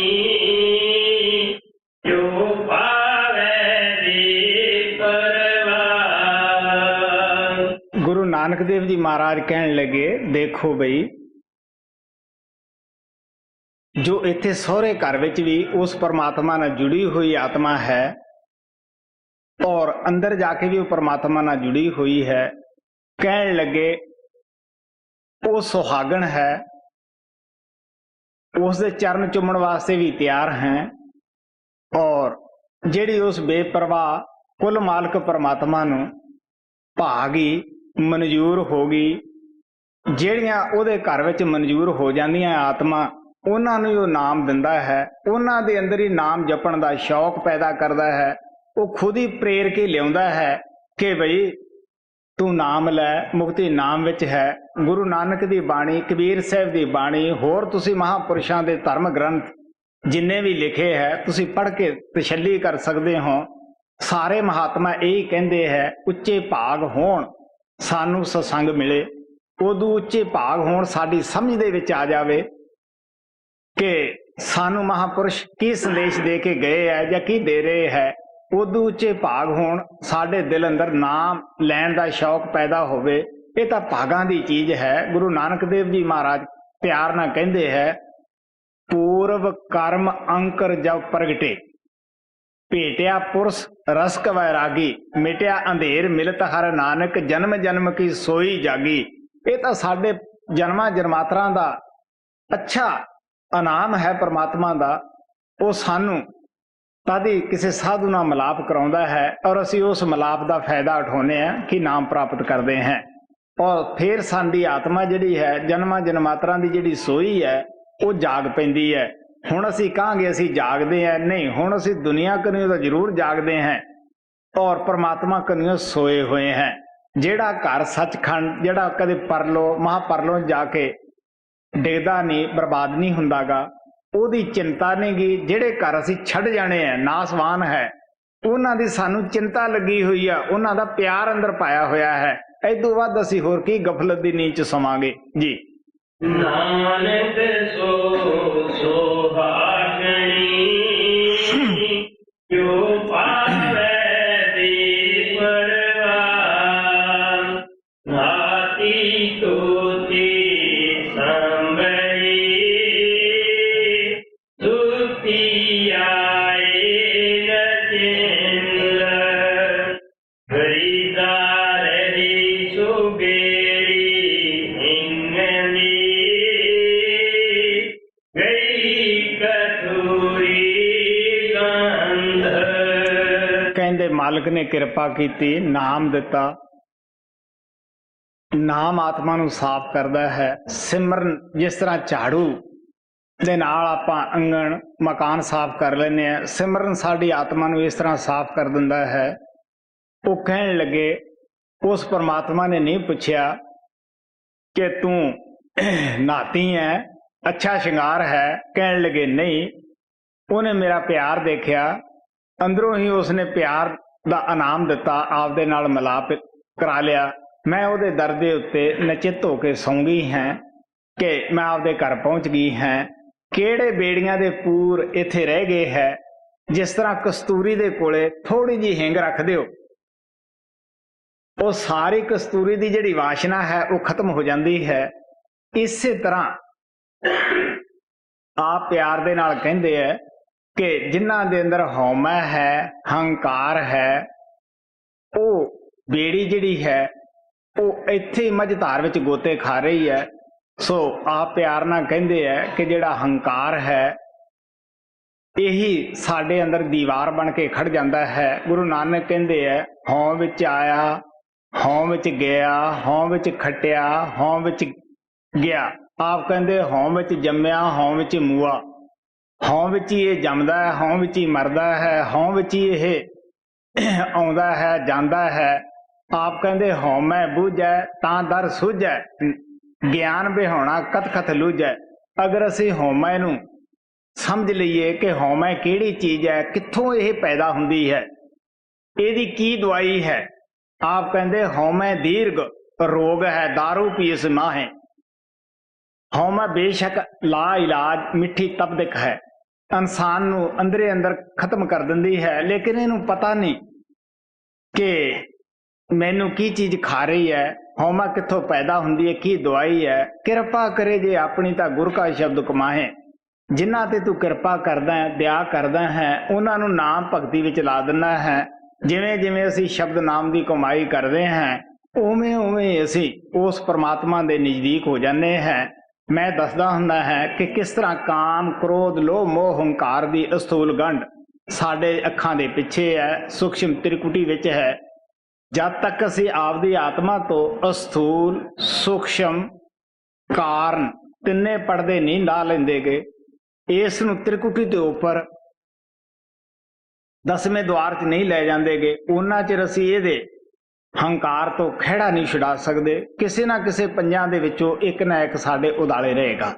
Speaker 2: ਜੋ ਪਾਵੈ ਦੀ ਪਰਵਾਹ।
Speaker 1: ਗੁਰੂ ਨਾਨਕ ਦੇਵ ਜੀ ਮਹਾਰਾਜ ਕਹਿਣ ਲੱਗੇ, ਦੇਖੋ ਬਈ, ਜੋ ਇੱਥੇ ਸਹੁਰੇ ਘਰ ਵਿੱਚ ਵੀ ਉਸ ਪਰਮਾਤਮਾ ਨਾਲ ਜੁੜੀ ਹੋਈ ਆਤਮਾ ਹੈ ਔਰ ਅੰਦਰ ਜਾ ਕੇ ਵੀ ਉਹ ਪਰਮਾਤਮਾ ਨਾਲ ਜੁੜੀ ਹੋਈ ਹੈ। ਕਹਿਣ ਲੱਗੇ ਉਹ ਸੁਹਾਗਣ ਹੈ, ਉਸ ਦੇ ਚਰਨ ਚੁੰਮਣ ਵਾਸਤੇ ਵੀ ਤਿਆਰ ਹੈ। ਔਰ ਜਿਹੜੀ ਉਸ ਬੇਪਰਵਾਹ ਕੁੱਲ ਮਾਲਕ ਪਰਮਾਤਮਾ ਨੂੰ ਭਾ ਗਈ, ਮਨਜ਼ੂਰ ਹੋ ਗਈ, ਜਿਹੜੀਆਂ ਉਹਦੇ ਘਰ ਵਿੱਚ ਮਨਜ਼ੂਰ ਹੋ ਜਾਂਦੀਆਂ ਆਤਮਾ, ਉਹਨਾਂ ਨੂੰ ਉਹ ਨਾਮ ਦਿੰਦਾ ਹੈ, ਉਹਨਾਂ ਦੇ ਅੰਦਰ ਹੀ ਨਾਮ ਜਪਣ ਦਾ ਸ਼ੌਕ ਪੈਦਾ ਕਰਦਾ ਹੈ। ਉਹ ਖੁਦ ਹੀ ਪ੍ਰੇਰ ਕੇ ਲਿਆਉਂਦਾ ਹੈ ਕਿ ਬਈ ਤੂੰ ਨਾਮ ਲੈ, ਮੁਕਤੀ ਨਾਮ ਵਿੱਚ ਹੈ। ਗੁਰੂ ਨਾਨਕ ਦੀ ਬਾਣੀ, ਕਬੀਰ ਸਾਹਿਬ ਦੀ ਬਾਣੀ, ਹੋਰ ਤੁਸੀਂ ਮਹਾਂਪੁਰਸ਼ਾਂ ਦੇ ਧਰਮ ਗ੍ਰੰਥ ਜਿੰਨੇ ਵੀ ਲਿਖੇ ਹੈ ਤੁਸੀਂ ਪੜ੍ਹ ਕੇ ਤਸੱਲੀ ਕਰ ਸਕਦੇ ਹੋ। ਸਾਰੇ ਮਹਾਤਮਾ ਇਹੀ ਕਹਿੰਦੇ ਹੈ, ਉੱਚੇ ਭਾਗ ਹੋਣ ਸਾਨੂੰ ਸਤਸੰਗ ਮਿਲੇ, ਉਦੋਂ ਉੱਚੇ ਭਾਗ ਹੋਣ ਸਾਡੀ ਸਮਝ ਦੇ ਵਿੱਚ ਆ ਜਾਵੇ ਕਿ ਸਾਨੂੰ ਮਹਾਂਪੁਰਸ਼ ਕੀ ਸੰਦੇਸ਼ ਦੇ ਕੇ ਗਏ ਹੈ ਜਾਂ ਕੀ ਦੇ ਰਹੇ ਹੈ। ਉਦੋਂ ਉੱਚੇ ਭਾਗ ਹੋਣ, ਸਾਡੇ ਦਿਲ ਅੰਦਰ ਨਾਮ ਲੈਣ ਦਾ ਸ਼ੌਕ ਪੈਦਾ ਹੋਵੇ। ਇਹ ਤਾਂ ਭਾਗਾਂ ਦੀ ਚੀਜ਼ ਹੈ। ਗੁਰੂ ਨਾਨਕ ਦੇਵ ਜੀ ਮਹਾਰਾਜ ਪਿਆਰ ਨਾਲ ਕਹਿੰਦੇ ਹੈ, ਪੂਰਵ ਕਰਮ ਅੰਕਰ ਜਬ ਪ੍ਰਗਟੇ, ਭੇਟਿਆ ਪੁਰਸ਼ ਰਸਕ ਵੈਰਾਗੀ, ਮਿਟਿਆ ਅੰਧੇਰ ਮਿਲਤ ਹਰ ਨਾਨਕ, ਜਨਮ ਜਨਮ ਕੀ ਸੋਈ ਜਾਗੀ। ਇਹ ਤਾਂ ਸਾਡੇ ਜਨਮਾਂ ਜਨਮਾਤਰਾਂ ਦਾ ਅੱਛਾ ਇਨਾਮ ਹੈ ਪਰਮਾਤਮਾ ਦਾ। ਉਹ ਸਾਨੂੰ ਤਦ ਹੀ ਕਿਸੇ ਸਾਧੂ ਨਾਲ ਮਿਲਾਪ ਕਰਾਉਂਦਾ ਹੈ ਔਰ ਅਸੀਂ ਉਸ ਮਿਲਾਪ ਦਾ ਫਾਇਦਾ ਉਠਾਉਂਦੇ ਹਾਂ ਕਿ ਨਾਮ ਪ੍ਰਾਪਤ ਕਰਦੇ ਹਾਂ। ਔਰ ਫਿਰ ਸਾਡੀ ਆਤਮਾ ਜਿਹੜੀ ਹੈ, ਜਨਮਾਂ ਜਨਮਾਤਰਾਂ ਦੀ ਜਿਹੜੀ ਸੋਈ ਹੈ, ਉਹ ਜਾਗ ਪੈਂਦੀ ਹੈ। ਹੁਣ ਅਸੀਂ ਕਹਾਂਗੇ ਅਸੀਂ ਜਾਗਦੇ ਹਾਂ, ਨਹੀਂ, ਹੁਣ ਅਸੀਂ ਦੁਨੀਆ ਕਨੀਓ ਤਾਂ ਜ਼ਰੂਰ ਜਾਗਦੇ ਹਾਂ ਔਰ ਪਰਮਾਤਮਾ ਕਨੀਓ ਸੋਏ ਹੋਏ ਹਾਂ। ਜਿਹੜਾ ਘਰ ਸੱਚਖੰਡ, ਜਿਹੜਾ ਕਦੇ ਪਰਲੋ ਮਹਾਪਰਲੋ ਜਾ ਕੇ ਡਿੱਗਦਾ ਨਹੀਂ, ਬਰਬਾਦ ਨਹੀਂ ਹੁੰਦਾਗਾ, ਉਹਦੀ ਚਿੰਤਾ ਨਹੀਂ ਗੀ। ਜਿਹੜੇ ਘਰ ਅਸੀਂ ਛੱਡ ਜਾਣੇ ਆ, ਨਾਸਵਾਨ ਹੈ, ਉਹਨਾਂ ਦੀ ਸਾਨੂੰ ਚਿੰਤਾ ਲੱਗੀ ਹੋਈ ਆ, ਉਹਨਾਂ ਦਾ ਪਿਆਰ ਅੰਦਰ ਪਾਇਆ ਹੋਇਆ ਹੈ। ਇਹ ਤੋਂ ਵੱਧ ਅਸੀਂ ਹੋਰ ਕੀ ਗਫਲਤ ਦੀ ਨੀਂਦ ਚ ਸਮਾਂਗੇ ਜੀ।
Speaker 2: नानक सो सोहागणी जो पावे परवान नाती तोती संबरी सुती आए न चिंल हरिदार री सुबेरी हिंगली गई कतूरी गंध
Speaker 1: ਕਹਿੰਦੇ ਮਾਲਕ ਨੇ ਕਿਰਪਾ ਕੀਤੀ, ਨਾਮ ਦਿੱਤਾ। ਨਾਮ ਆਤਮਾ ਨੂੰ ਸਾਫ਼ ਕਰਦਾ ਹੈ। ਸਿਮਰਨ ਜਿਸ ਤਰ੍ਹਾਂ ਝਾੜੂ ਦੇ ਨਾਲ ਆਪਾਂ ਅੰਗਣ ਮਕਾਨ ਸਾਫ਼ ਕਰ ਲੈਂਦੇ ਹਾਂ, ਸਿਮਰਨ ਸਾਡੀ ਆਤਮਾ ਨੂੰ ਇਸ ਤਰ੍ਹਾਂ ਸਾਫ਼ ਕਰ ਦਿੰਦਾ ਹੈ। ਉਹ ਕਹਿਣ ਲੱਗੇ, ਉਸ ਪਰਮਾਤਮਾ ਨੇ ਨਹੀਂ ਪੁੱਛਿਆ ਕਿ ਤੂੰ ਨਹਾਤੀ ਹੈ, ਅੱਛਾ ਸ਼ਿੰਗਾਰ ਹੈ। ਕਹਿਣ ਲੱਗੇ ਨਹੀਂ। ਉਹਨੇ ਮੇਰਾ ਪਿਆਰ ਦੇਖਿਆ, ਅੰਦਰੋਂ ਹੀ ਉਸਨੇ ਪਿਆਰ ਦਾ ਇਨਾਮ ਦਿੱਤਾ, ਆਪਦੇ ਨਾਲ ਮਿਲਾਪ ਕਰਾ ਲਿਆ। ਮੈਂ ਉਹਦੇ ਦਰ ਦੇ ਉੱਤੇ ਨਚਿੱਤ ਹੋ ਕੇ ਸੌਂ ਗਈ ਹਾਂ ਕਿ ਮੈਂ ਆਪਦੇ ਘਰ ਪਹੁੰਚ ਗਈ ਹਾਂ। ਕਿਹੜੇ ਬੇੜੀਆਂ ਦੇ ਪੂਰ ਇੱਥੇ ਰਹਿ ਗਏ ਹੈ। ਜਿਸ ਤਰ੍ਹਾਂ ਕਸਤੂਰੀ ਦੇ ਕੋਲੇ ਥੋੜੀ ਜਿਹੀ ਹਿੰਗ ਰੱਖ ਦਿਓ, ਉਹ ਸਾਰੀ ਕਸਤੂਰੀ ਦੀ ਜਿਹੜੀ ਵਾਸ਼ਨਾ ਹੈ ਉਹ ਖਤਮ ਹੋ ਜਾਂਦੀ ਹੈ। ਇਸੇ ਤਰ੍ਹਾਂ ਆਪ ਪਿਆਰ ਦੇ ਨਾਲ ਕਹਿੰਦੇ ਹੈ ਕਿ ਜਿਨ੍ਹਾਂ ਦੇ ਅੰਦਰ ਹਉਮੈ ਹੈ, ਹੰਕਾਰ ਹੈ, ਉਹ ਬੇੜੀ ਜਿਹੜੀ ਹੈ ਉਹ ਇੱਥੇ ਹੀ ਮਝਧਾਰ ਵਿੱਚ ਗੋਤੇ ਖਾ ਰਹੀ ਹੈ। ਸੋ ਆਪ ਪਿਆਰ ਨਾਲ ਕਹਿੰਦੇ ਹੈ ਕਿ ਜਿਹੜਾ ਹੰਕਾਰ ਹੈ ਇਹੀ ਸਾਡੇ ਅੰਦਰ ਦੀਵਾਰ ਬਣ ਕੇ ਖੜ ਜਾਂਦਾ ਹੈ। ਗੁਰੂ ਨਾਨਕ ਕਹਿੰਦੇ ਹੈ, ਹਉ ਵਿੱਚ ਆਇਆ, ਹਉ ਵਿੱਚ ਗਿਆ, ਹਉ ਵਿੱਚ ਖਟਿਆ, ਹਉ ਵਿੱਚ ਗਿਆ। ਆਪ ਕਹਿੰਦੇ ਹਉ ਵਿੱਚ ਜੰਮਿਆ, ਹਉ ਵਿੱਚ ਮੂਆ। ਹਉ ਵਿੱਚ ਹੀ ਇਹ ਜੰਮਦਾ ਹੈ, ਹਉ ਵਿੱਚ ਹੀ ਮਰਦਾ ਹੈ, ਹਉ ਵਿੱਚ ਹੀ ਇਹ ਆਉਂਦਾ ਹੈ, ਜਾਂਦਾ ਹੈ। ਆਪ ਕਹਿੰਦੇ ਹਉਮੈ ਬੂਝੈ ਤਾਂ ਦਰ ਸੂਝੈ, ਗਿਆਨ ਬਿਹਾਉਣਾ ਕਤ ਕਤ ਲੂਝੈ। ਅਗਰ ਅਸੀਂ ਹਉਮੈ ਨੂੰ ਸਮਝ ਲਈਏ ਕਿ ਹਉਮੈ ਕਿਹੜੀ ਚੀਜ਼ ਹੈ, ਕਿੱਥੋਂ ਇਹ ਪੈਦਾ ਹੁੰਦੀ ਹੈ, ਇਹਦੀ ਕੀ ਦਵਾਈ ਹੈ। ਆਪ ਕਹਿੰਦੇ ਹਉਮੈ ਦੀਰਘ ਰੋਗ ਹੈ, ਦਾਰੂ ਪੀਸ ਮਾਹੇ। ਹਉਮੈ ਬੇਸ਼ੱਕ ਲਾ ਇਲਾਜ ਮਿੱਠੀ ਤਪਦਿਕ ਹੈ, ਇਨਸਾਨ ਨੂੰ ਅੰਦਰੇ ਅੰਦਰ ਖਤਮ ਕਰ ਦਿੰਦੀ ਹੈ। ਲੇਕਿਨ ਇਹਨੂੰ ਪਤਾ ਨਹੀਂ ਕਿ ਮੈਨੂੰ ਕੀ ਚੀਜ਼ ਖਾ ਰਹੀ ਹੈ, ਹਉਮੈ ਕਿੱਥੋਂ ਪੈਦਾ ਹੁੰਦੀ ਹੈ, ਕੀ ਦਵਾਈ ਹੈ। ਕਿਰਪਾ ਕਰੇ ਜੇ ਆਪਣੀ ਤਾਂ ਗੁਰ ਕਾ ਸ਼ਬਦ ਕਮਾਹੇ। ਜਿਨ੍ਹਾਂ ਤੇ ਤੂੰ ਕਿਰਪਾ ਕਰਦਾ ਹੈ, ਦਇਆ ਕਰਦਾ ਹੈ, ਉਹਨਾਂ ਨੂੰ ਨਾਮ ਭਗਤੀ ਵਿੱਚ ਲਾ ਦਿੰਦਾ ਹੈ। ਜਿਵੇਂ ਜਿਵੇਂ ਅਸੀਂ ਸ਼ਬਦ ਨਾਮ ਦੀ ਕਮਾਈ ਕਰਦੇ ਹਾਂ, ਉਵੇਂ ਉਵੇਂ ਅਸੀਂ ਉਸ ਪਰਮਾਤਮਾ ਦੇ ਨਜ਼ਦੀਕ ਹੋ ਜਾਂਦੇ ਹਾਂ। ਮੈਂ ਦੱਸਦਾ ਹੁੰਦਾ ਹੈ ਕਿ ਕਿਸ ਤਰ੍ਹਾਂ ਕਾਮ, ਕ੍ਰੋਧ, ਲੋਭ, ਮੋਹ, ਹੰਕਾਰ ਦੀ ਅਸਥੂਲ ਗੰਢ ਸਾਡੇ ਅੱਖਾਂ ਦੇ ਪਿੱਛੇ ਹੈ, ਸੂਖਸ਼ਮ ਤ੍ਰਿਕੁਟੀ ਵਿੱਚ ਹੈ। ਜਦ ਤੱਕ ਅਸੀਂ ਆਪਦੀ ਆਤਮਾ ਤੋਂ ਅਸਥੂਲ, ਸੂਖਸ਼ਮ, ਕਾਰਨ ਤਿੰਨੇ ਪਰਦੇ ਨਹੀਂ ਲਾ ਲੈਂਦੇ ਗੇ, ਇਸ ਨੂੰ ਤ੍ਰਿਕੁਟੀ ਦੇ ਉੱਪਰ ਦਸਵੇਂ ਦੁਆਰ 'ਚ ਨਹੀਂ ਲੈ ਜਾਂਦੇ ਗੇ, ਉਹਨਾਂ ਚਿਰ ਅਸੀਂ ਇਹਦੇ ਹੰਕਾਰ ਤੋਂ ਖਹਿੜਾ ਨਹੀਂ ਛੁਡਾ ਸਕਦੇ। ਕਿਸੇ ਨਾ ਕਿਸੇ ਪੰਜਾਂ ਦੇ ਵਿੱਚੋਂ ਇੱਕ ਨਾ ਇੱਕ ਸਾਡੇ ਉਦਾਲੇ ਰਹੇਗਾ।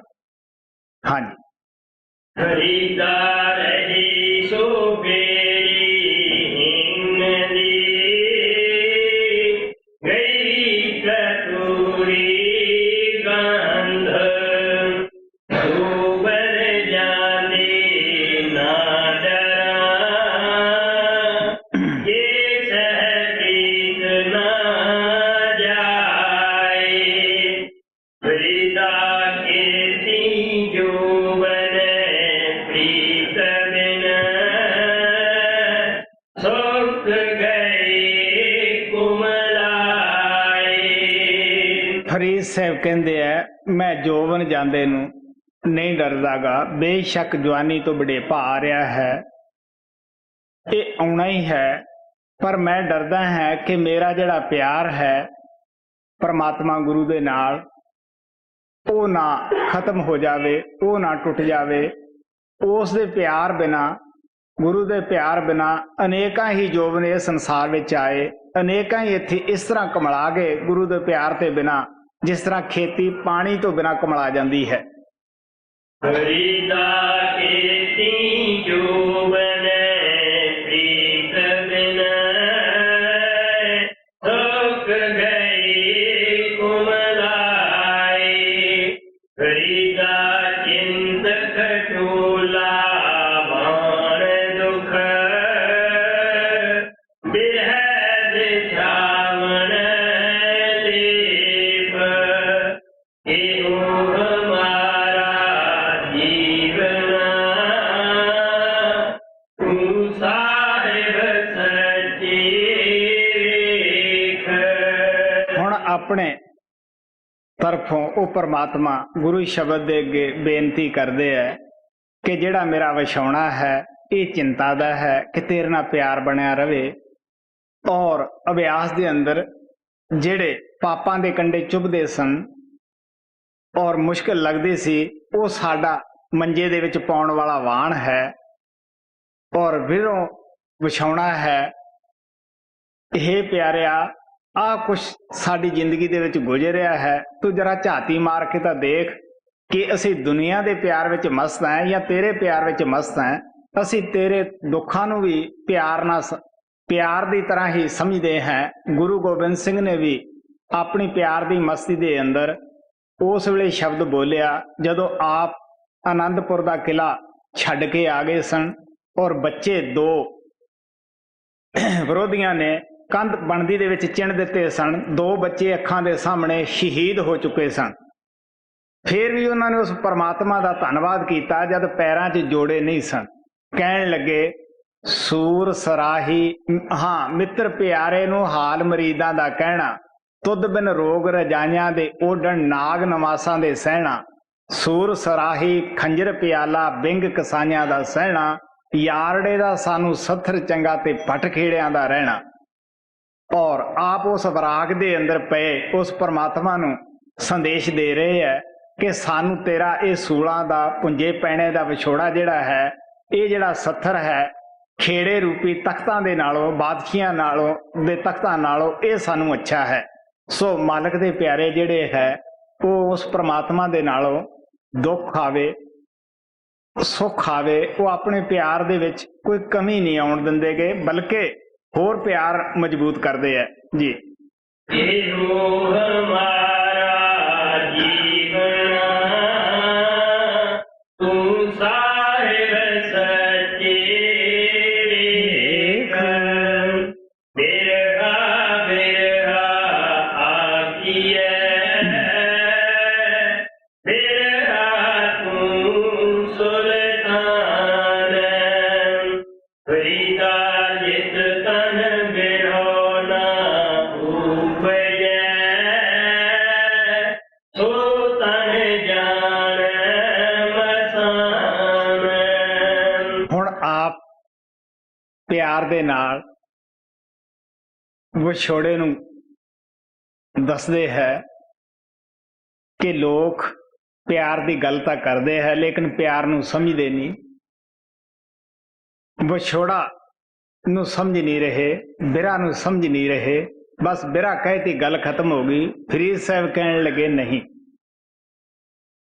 Speaker 1: ਹਾਂਜੀ।
Speaker 2: ਹਰਿਦਾਰ ਹੀ ਸੁਬੇਰੀ ਹਿੰਗਲੀ ਗਈ ਕਤੂਰੀ ਗੰਧ ਸੁਬਰ ਜਾਨੀ ਨਾ ਡਰਾਂ ਇਹ ਸਹਿਜੀਤ ਨਾ ਜਾਏ ਫਰੀਦਾ ਕੀਤੀ ਜੋ ਬਨੇ ਪ੍ਰੀਤ ਬਿਨ ਸੁਖ ਗਏ ਕੁਮਲਾਏ।
Speaker 1: ਫਰੀਦ ਸਾਹਿਬ ਕਹਿੰਦੇ ਆ, ਮੈਂ ਜੋਬਨ ਜਾਂਦੇ ਨੂੰ ਨਹੀਂ ਡਰਦਾਗਾ। ਬੇਸ਼ੱਕ ਜਵਾਨੀ ਤੋਂ ਬੁਢੇਪਾ ਆ ਰਿਹਾ ਹੈ, ਇਹ ਆਉਣਾ ਹੀ ਹੈ, ਪਰ ਮੈਂ ਡਰਦਾ ਹਾਂ ਕਿ ਮੇਰਾ ਜਿਹੜਾ ਪਿਆਰ ਹੈ ਪਰਮਾਤਮਾ ਗੁਰੂ ਦੇ ਨਾਲ, ਉਹ ਨਾ ਖਤਮ ਹੋ ਜਾਵੇ, ਉਹ ਨਾ ਟੁੱਟ ਜਾਵੇ। ਉਸ ਦੇ ਪਿਆਰ ਬਿਨਾ, ਗੁਰੂ ਦੇ ਪਿਆਰ ਬਿਨਾ ਅਨੇਕਾਂ ਹੀ ਜੋਬਨ ਇਸ ਸੰਸਾਰ ਵਿੱਚ ਆਏ, ਅਨੇਕਾਂ ਹੀ ਇੱਥੇ ਇਸ ਤਰ੍ਹਾਂ ਕਮਲਾ ਗਏ ਗੁਰੂ ਦੇ ਪਿਆਰ ਤੇ ਬਿਨਾ, ਜਿਸ ਤਰ੍ਹਾਂ ਖੇਤੀ ਪਾਣੀ ਤੋਂ ਬਿਨਾ ਕਮਲਾ ਜਾਂਦੀ ਹੈ।
Speaker 2: ਫਰੀਦਾ ਕੀਤੀ ਜੋ ਬਨੇ ਪ੍ਰੀਤ ਬਿਨ ਸੁਖ ਗਈ ਕੁਮਲਾਏ।
Speaker 1: अपने तरफों वो परमात्मा गुरु शब्द दे अगे बेनती करते हैं कि जिहड़ा मेरा विछाउणा है ये चिंता दा है कि तेरे नाल प्यार बनिया रहे। और अभ्यास के अंदर जिहड़े पापां दे कंडे चुभदे सन और मुश्किल लगदी सी वो साडा मंजे दे विच पाउण वाला वाहन है और विरों विछाउणा है। हे प्यारिया आ कुछ साडी जिंदगी दे विच गुजरिया है, तू जरा झाती मार के तां देख कि असी दुनिया दे प्यार विच मस्त हैं या तेरे प्यार विच मस्त हैं। असी तेरे दुखां नूं भी प्यार दी तरह ही समझदे हैं। गुरु गोबिंद सिंह ने भी अपनी प्यार दी मस्ती दे अंदर उस वेले शब्द बोलिया जदों आप आनंदपुर दा किला छड्ड के आ गए सन और बच्चे दो विरोधियों ने कंध बनदी दे विच चिण दिते सन। दो बच्चे अखां दे सामने शहीद हो चुके सन। फिर भी उन्होंने उस परमात्मा का धन्नवाद किया जब पैरां 'च जोड़े नहीं सन। कहण लगे सूर सराही हाँ मित्र प्यारे नूं हाल मरीदां दा कहना, तुद बिन रोग रजाइयां दे ओढ़ण नाग नवासां दे सहना। सूर सराही खंजर प्याला बिंग कसाइयां दा सहना, यारड़े दा सानू सत्थर चंगा ते पट खेड़ियां दा रहना। और आप उस वराग दे अंदर पे उस परमात्मा नूं संदेश दे रहे है कि सानू तेरा ये सूलां दा पुंजे पैणे दा विछोड़ा जिहड़ा है, ये जिहड़ा सत्थर है खेड़े रूपी तख्तां दे नालों बादशियां नालों दे तख्तां नालों ये सानू अच्छा है। सो मालक दे प्यारे जिहड़े है वो उस परमात्मा दे नालों दुख आवे सुख आवे वो अपने प्यार दे विच कोई कमी नहीं आउण दिंदे गे, बल्कि होर प्यार मजबूत करते हैं जी। प्यार दे नाल विछोड़े नूं दसदे है कि लोग प्यार की गल तां करदे है लेकिन प्यार नूं समझदे नहीं। विछोड़ा नूं समझ नहीं रहे, बिरहा नूं समझ नहीं रहे। बस बिरहा कहती गल खत्म हो गई। फरीद साहब कहने लगे नहीं,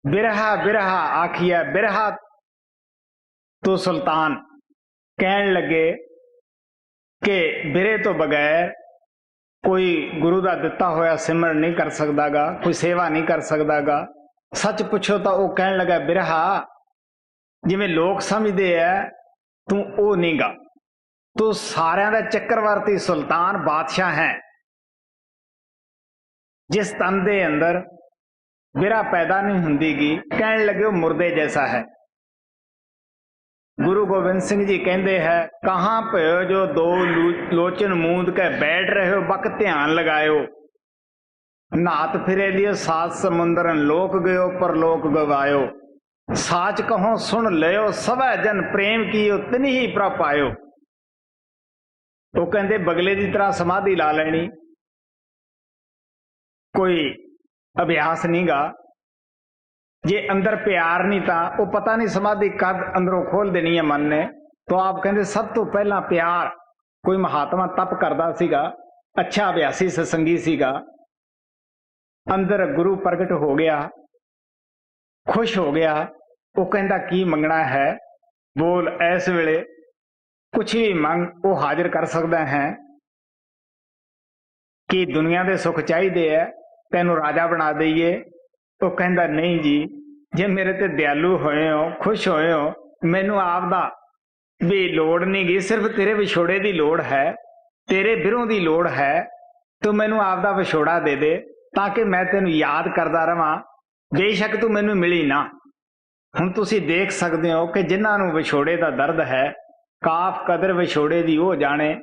Speaker 1: बिरहा बिरहा आखिया बिरहा तो सुल्तान कहन लगे कि बिरे तो बगैर कोई गुरु का दिता होया सिमरन नहीं कर सकता गा, कोई सेवा नहीं कर सकता गा। सच पुछो तो वह कहन लगा बिरहा जिवें लोग समझते है तू ओ नहीं गा, तू सारियां दा चक्रवर्ती सुल्तान बादशाह है। जिस तन दे अंदर बिरहा पैदा नहीं हुंदी गी, कहन लगे वो मुर्दे जैसा है। गुरु गोबिंद सिंह जी कहते हैं कहाँ पयो जो दो लोचन मूंद के बैठ रहे हो, बक ध्यान लगायो। नात फिरे लियो सात समुंदरन लोक गयो पर लोक गवायो। साच कहो सुन लियो सवै जन प्रेम कियो तिनि ही प्रभ पायो। वो कहते बगले की तरह समाधि ला लेनी, कोई अभ्यास नहीं गा। जे अंदर प्यार नहीं था वो पता नहीं समाधि कद अंदरों खोल देनी है मन ने। तो आप कहते सब तो पहला प्यार कोई महात्मा तप करता सीगा, अच्छा अभ्यासी सत्संगी सीगा। अंदर गुरु प्रगट हो गया, खुश हो गया। वो कहता की मंगना है बोल, इस वेले कुछ भी मंग वो हाजिर कर सकता है। कि दुनिया के सुख चाहिए है, तेनू राजा बना दईए। तो कहता नहीं जी, जे मेरे ते दयालु होए हो, खुश होए हो, मैनू आपदा भी लोड़ नहीं गी, सिर्फ तेरे विछोड़े की लोड़ है, तेरे बिरों की लोड़ है। तो मैनू आपदा विछोड़ा दे दे ताकि मैं तेनू याद करता रवां। बेशक तू मैनू मिली ना। हुण तुसीं देख सकते हो कि जिन्हां नूं विछोड़े का दर्द है, काफ कदर विछोड़े की वो जाने।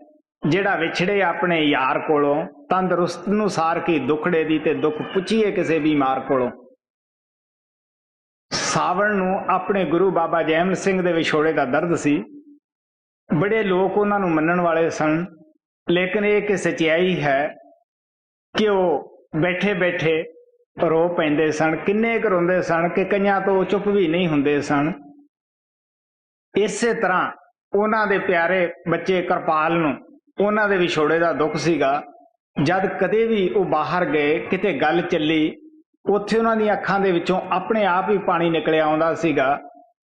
Speaker 1: ਜਿਹੜਾ ਵਿਛੜੇ ਆਪਣੇ ਯਾਰ ਕੋਲੋਂ, ਤੰਦਰੁਸਤ ਨੂੰ ਸਾਰ ਕੀ ਦੁਖੜੇ ਦੀ ਤੇ ਦੁੱਖ ਪੁੱਛੀਏ ਕਿਸੇ ਬਿਮਾਰ ਕੋਲੋਂ। ਸਾਵਣ ਨੂੰ ਆਪਣੇ ਗੁਰੂ ਬਾਬਾ ਜੈਮਲ ਸਿੰਘ ਦੇ ਵਿਛੋੜੇ ਦਾ ਦਰਦ ਸੀ। ਬੜੇ ਲੋਕ ਉਹਨਾਂ ਨੂੰ ਮੰਨਣ ਵਾਲੇ ਸਨ, ਲੇਕਿਨ ਇਹ ਕਿ ਸੱਚਾਈ ਹੈ ਕਿ ਉਹ ਬੈਠੇ ਬੈਠੇ ਰੋ ਪੈਂਦੇ ਸਨ। ਕਿੰਨੇ ਕੁ ਰੋਂਦੇ ਸਨ ਕਿ ਕਈਆਂ ਤੋਂ ਚੁੱਪ ਵੀ ਨਹੀਂ ਹੁੰਦੇ ਸਨ। ਇਸੇ ਤਰ੍ਹਾਂ ਉਹਨਾਂ ਦੇ ਪਿਆਰੇ ਬੱਚੇ ਕਿਰਪਾਲ ਨੂੰ ਉਹਨਾਂ ਦੇ ਵਿਛੋੜੇ ਦਾ ਦੁੱਖ ਸੀਗਾ। ਜਦ ਕਦੇ ਵੀ ਉਹ ਬਾਹਰ ਗਏ, ਕਿਤੇ ਗੱਲ ਚੱਲੀ, ਉੱਥੇ ਉਹਨਾਂ ਦੀਆਂ ਅੱਖਾਂ ਦੇ ਵਿੱਚੋਂ ਆਪਣੇ ਆਪ ਹੀ ਪਾਣੀ ਨਿਕਲਿਆ ਆਉਂਦਾ ਸੀਗਾ।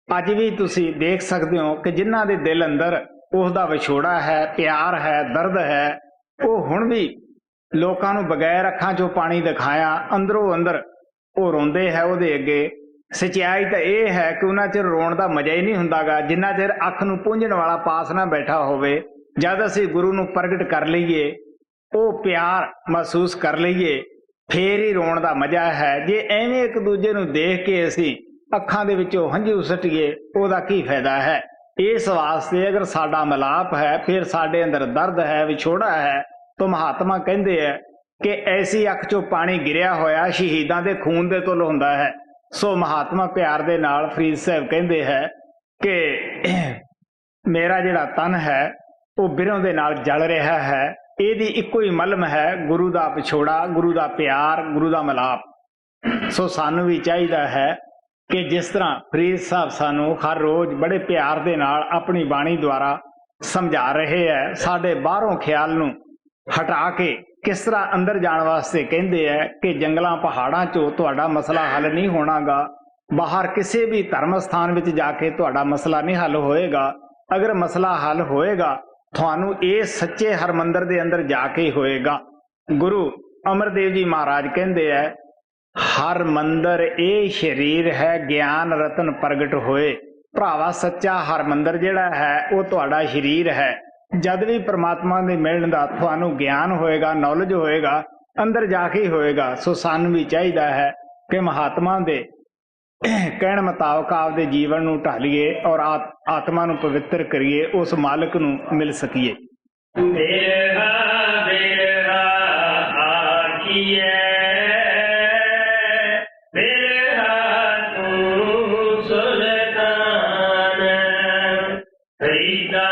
Speaker 1: ਅੱਜ ਵੀ ਤੁਸੀਂ ਦੇਖ ਸਕਦੇ ਹੋ ਕਿ ਜਿਨ੍ਹਾਂ ਦੇ ਦਿਲ ਅੰਦਰ ਉਸ ਦਾ ਵਿਛੋੜਾ ਹੈ, ਪਿਆਰ ਹੈ, ਦਰਦ ਹੈ, ਉਹ ਹੁਣ ਵੀ ਲੋਕਾਂ ਨੂੰ ਬਗੈਰ ਅੱਖਾਂ 'ਚੋਂ ਪਾਣੀ ਦਿਖਾਇਆ ਅੰਦਰੋਂ ਅੰਦਰ ਉਹ ਰੋਂਦੇ ਹੈ ਉਹਦੇ ਅੱਗੇ। ਸੱਚਾਈ ਤਾਂ ਇਹ ਹੈ ਕਿ ਉਹਨਾਂ ਚਿਰ ਰੋਣ ਦਾ ਮਜ਼ਾ ਹੀ ਨਹੀਂ ਹੁੰਦਾਗਾ ਜਿੰਨਾ ਚਿਰ ਅੱਖ ਨੂੰ ਪੂੰਝਣ ਵਾਲਾ ਪਾਸ ਨਾ ਬੈਠਾ ਹੋਵੇ। ਜਦ ਅਸੀਂ ਗੁਰੂ ਨੂੰ ਪ੍ਰਗਟ ਕਰ ਲਈਏ, ਉਹ ਪਿਆਰ ਮਹਿਸੂਸ ਕਰ ਲਈਏ, ਫੇਰ ਹੀ ਰੋਣ ਦਾ ਮਜ਼ਾ ਹੈ। ਜੇ ਐਵੇਂ ਇੱਕ ਦੂਜੇ ਨੂੰ ਦੇਖ ਕੇ ਅਸੀਂ ਅੱਖਾਂ ਦੇ ਵਿੱਚੋਂ ਹੰਝੂ ਸੁੱਟੀਏ, ਉਹਦਾ ਕੀ ਫਾਇਦਾ ਹੈ। ਇਸ ਵਾਸਤੇ ਅਗਰ ਸਾਡਾ ਮਿਲਾਪ ਹੈ, ਫਿਰ ਸਾਡੇ ਅੰਦਰ ਦਰਦ ਹੈ, ਵਿਛੋੜਾ ਹੈ, ਤਾਂ ਮਹਾਤਮਾ ਕਹਿੰਦੇ ਹੈ ਕਿ ਐਸੀ ਅੱਖ 'ਚੋਂ ਪਾਣੀ ਗਿਰਿਆ ਹੋਇਆ ਸ਼ਹੀਦਾਂ ਦੇ ਖੂਨ ਦੇ ਤੁਲ ਹੁੰਦਾ ਹੈ। ਸੋ ਮਹਾਤਮਾ ਪਿਆਰ ਦੇ ਨਾਲ ਫਰੀਦ ਸਾਹਿਬ ਕਹਿੰਦੇ ਹੈ ਕਿ ਮੇਰਾ ਜਿਹੜਾ ਤਨ ਹੈ ਉਹ ਬਿਰੋਂ ਦੇ ਨਾਲ ਜਲ ਰਿਹਾ ਹੈ। ਇਹਦੀ ਇੱਕੋ ਹੀ ਮਲਮ ਹੈ, ਗੁਰੂ ਦਾ ਵਿਛੋੜਾ, ਗੁਰੂ ਦਾ ਪਿਆਰ, ਗੁਰੂ ਦਾ ਮਿਲਾਪ। ਸੋ ਸਾਨੂੰ ਵੀ ਚਾਹੀਦਾ ਹੈ ਕਿ ਜਿਸ ਤਰ੍ਹਾਂ ਫਰੀਦ ਸਾਹਿਬ ਸਾਨੂੰ ਹਰ ਰੋਜ਼ ਬੜੇ ਪਿਆਰ ਦੇ ਨਾਲ ਆਪਣੀ ਬਾਣੀ ਦੁਆਰਾ ਸਮਝਾ ਰਹੇ ਹੈ, ਸਾਡੇ ਬਾਹਰੋਂ ਖਿਆਲ ਨੂੰ ਹਟਾ ਕੇ ਕਿਸ ਤਰ੍ਹਾਂ ਅੰਦਰ ਜਾਣ ਵਾਸਤੇ ਕਹਿੰਦੇ ਹੈ ਕਿ ਜੰਗਲਾਂ ਪਹਾੜਾਂ 'ਚੋਂ ਤੁਹਾਡਾ ਮਸਲਾ ਹੱਲ ਨਹੀਂ ਹੋਣਾਗਾ। ਬਾਹਰ ਕਿਸੇ ਵੀ ਧਰਮ ਸਥਾਨ ਵਿੱਚ ਜਾ ਕੇ ਤੁਹਾਡਾ ਮਸਲਾ ਨਹੀਂ ਹੱਲ ਹੋਏਗਾ। ਅਗਰ ਮਸਲਾ ਹੱਲ ਹੋਏਗਾ ਤੁਹਾਨੂੰ ਇਹ ਸੱਚੇ ਹਰਮੰਦਰ ਦੇ ਅੰਦਰ ਜਾ ਕੇ ਹੀ ਹੋਏਗਾ। ਗੁਰੂ ਅਮਰਦੇਵ ਜੀ ਮਹਾਰਾਜ ਕਹਿੰਦੇ ਹੈ, ਹਰ ਮੰਦਰ ਇਹ ਸਰੀਰ ਹੈ, ਗਿਆਨ ਰਤਨ ਪ੍ਰਗਟ ਹੋਏ। ਭਰਾਵਾ ਸੱਚਾ ਹਰਮੰਦਰ ਜਿਹੜਾ ਹੈ ਉਹ ਤੁਹਾਡਾ ਸਰੀਰ ਹੈ। ਜਦ ਵੀ ਪ੍ਰਮਾਤਮਾ ਦੇ ਮਿਲਣ ਦਾ ਤੁਹਾਨੂੰ ਗਿਆਨ ਹੋਏਗਾ, ਨੌਲੇਜ ਹੋਏਗਾ, ਅੰਦਰ ਜਾ ਕੇ ਹੀ ਹੋਏਗਾ। ਸੋ ਸਾਨੂੰ ਵੀ ਚਾਹੀਦਾ ਹੈ ਕਿ ਮਹਾਤਮਾ ਦੇ ਕਹਿਣ ਮੁਤਾਬਕ ਆਪਦੇ ਜੀਵਨ ਨੂੰ ਢਾਲੀਏ ਔਰ ਆਤਮਾ ਨੂੰ ਪਵਿੱਤਰ ਕਰੀਏ, ਉਸ ਮਾਲਕ ਨੂੰ ਮਿਲ ਸਕੀਏ।
Speaker 2: ਬਿਰਹਾ ਬਿਰਹਾ ਆਖੀਏ, ਬਿਰਹਾ ਤੂੰ ਸੁਲਤਾਨ, ਫਰੀਦਾ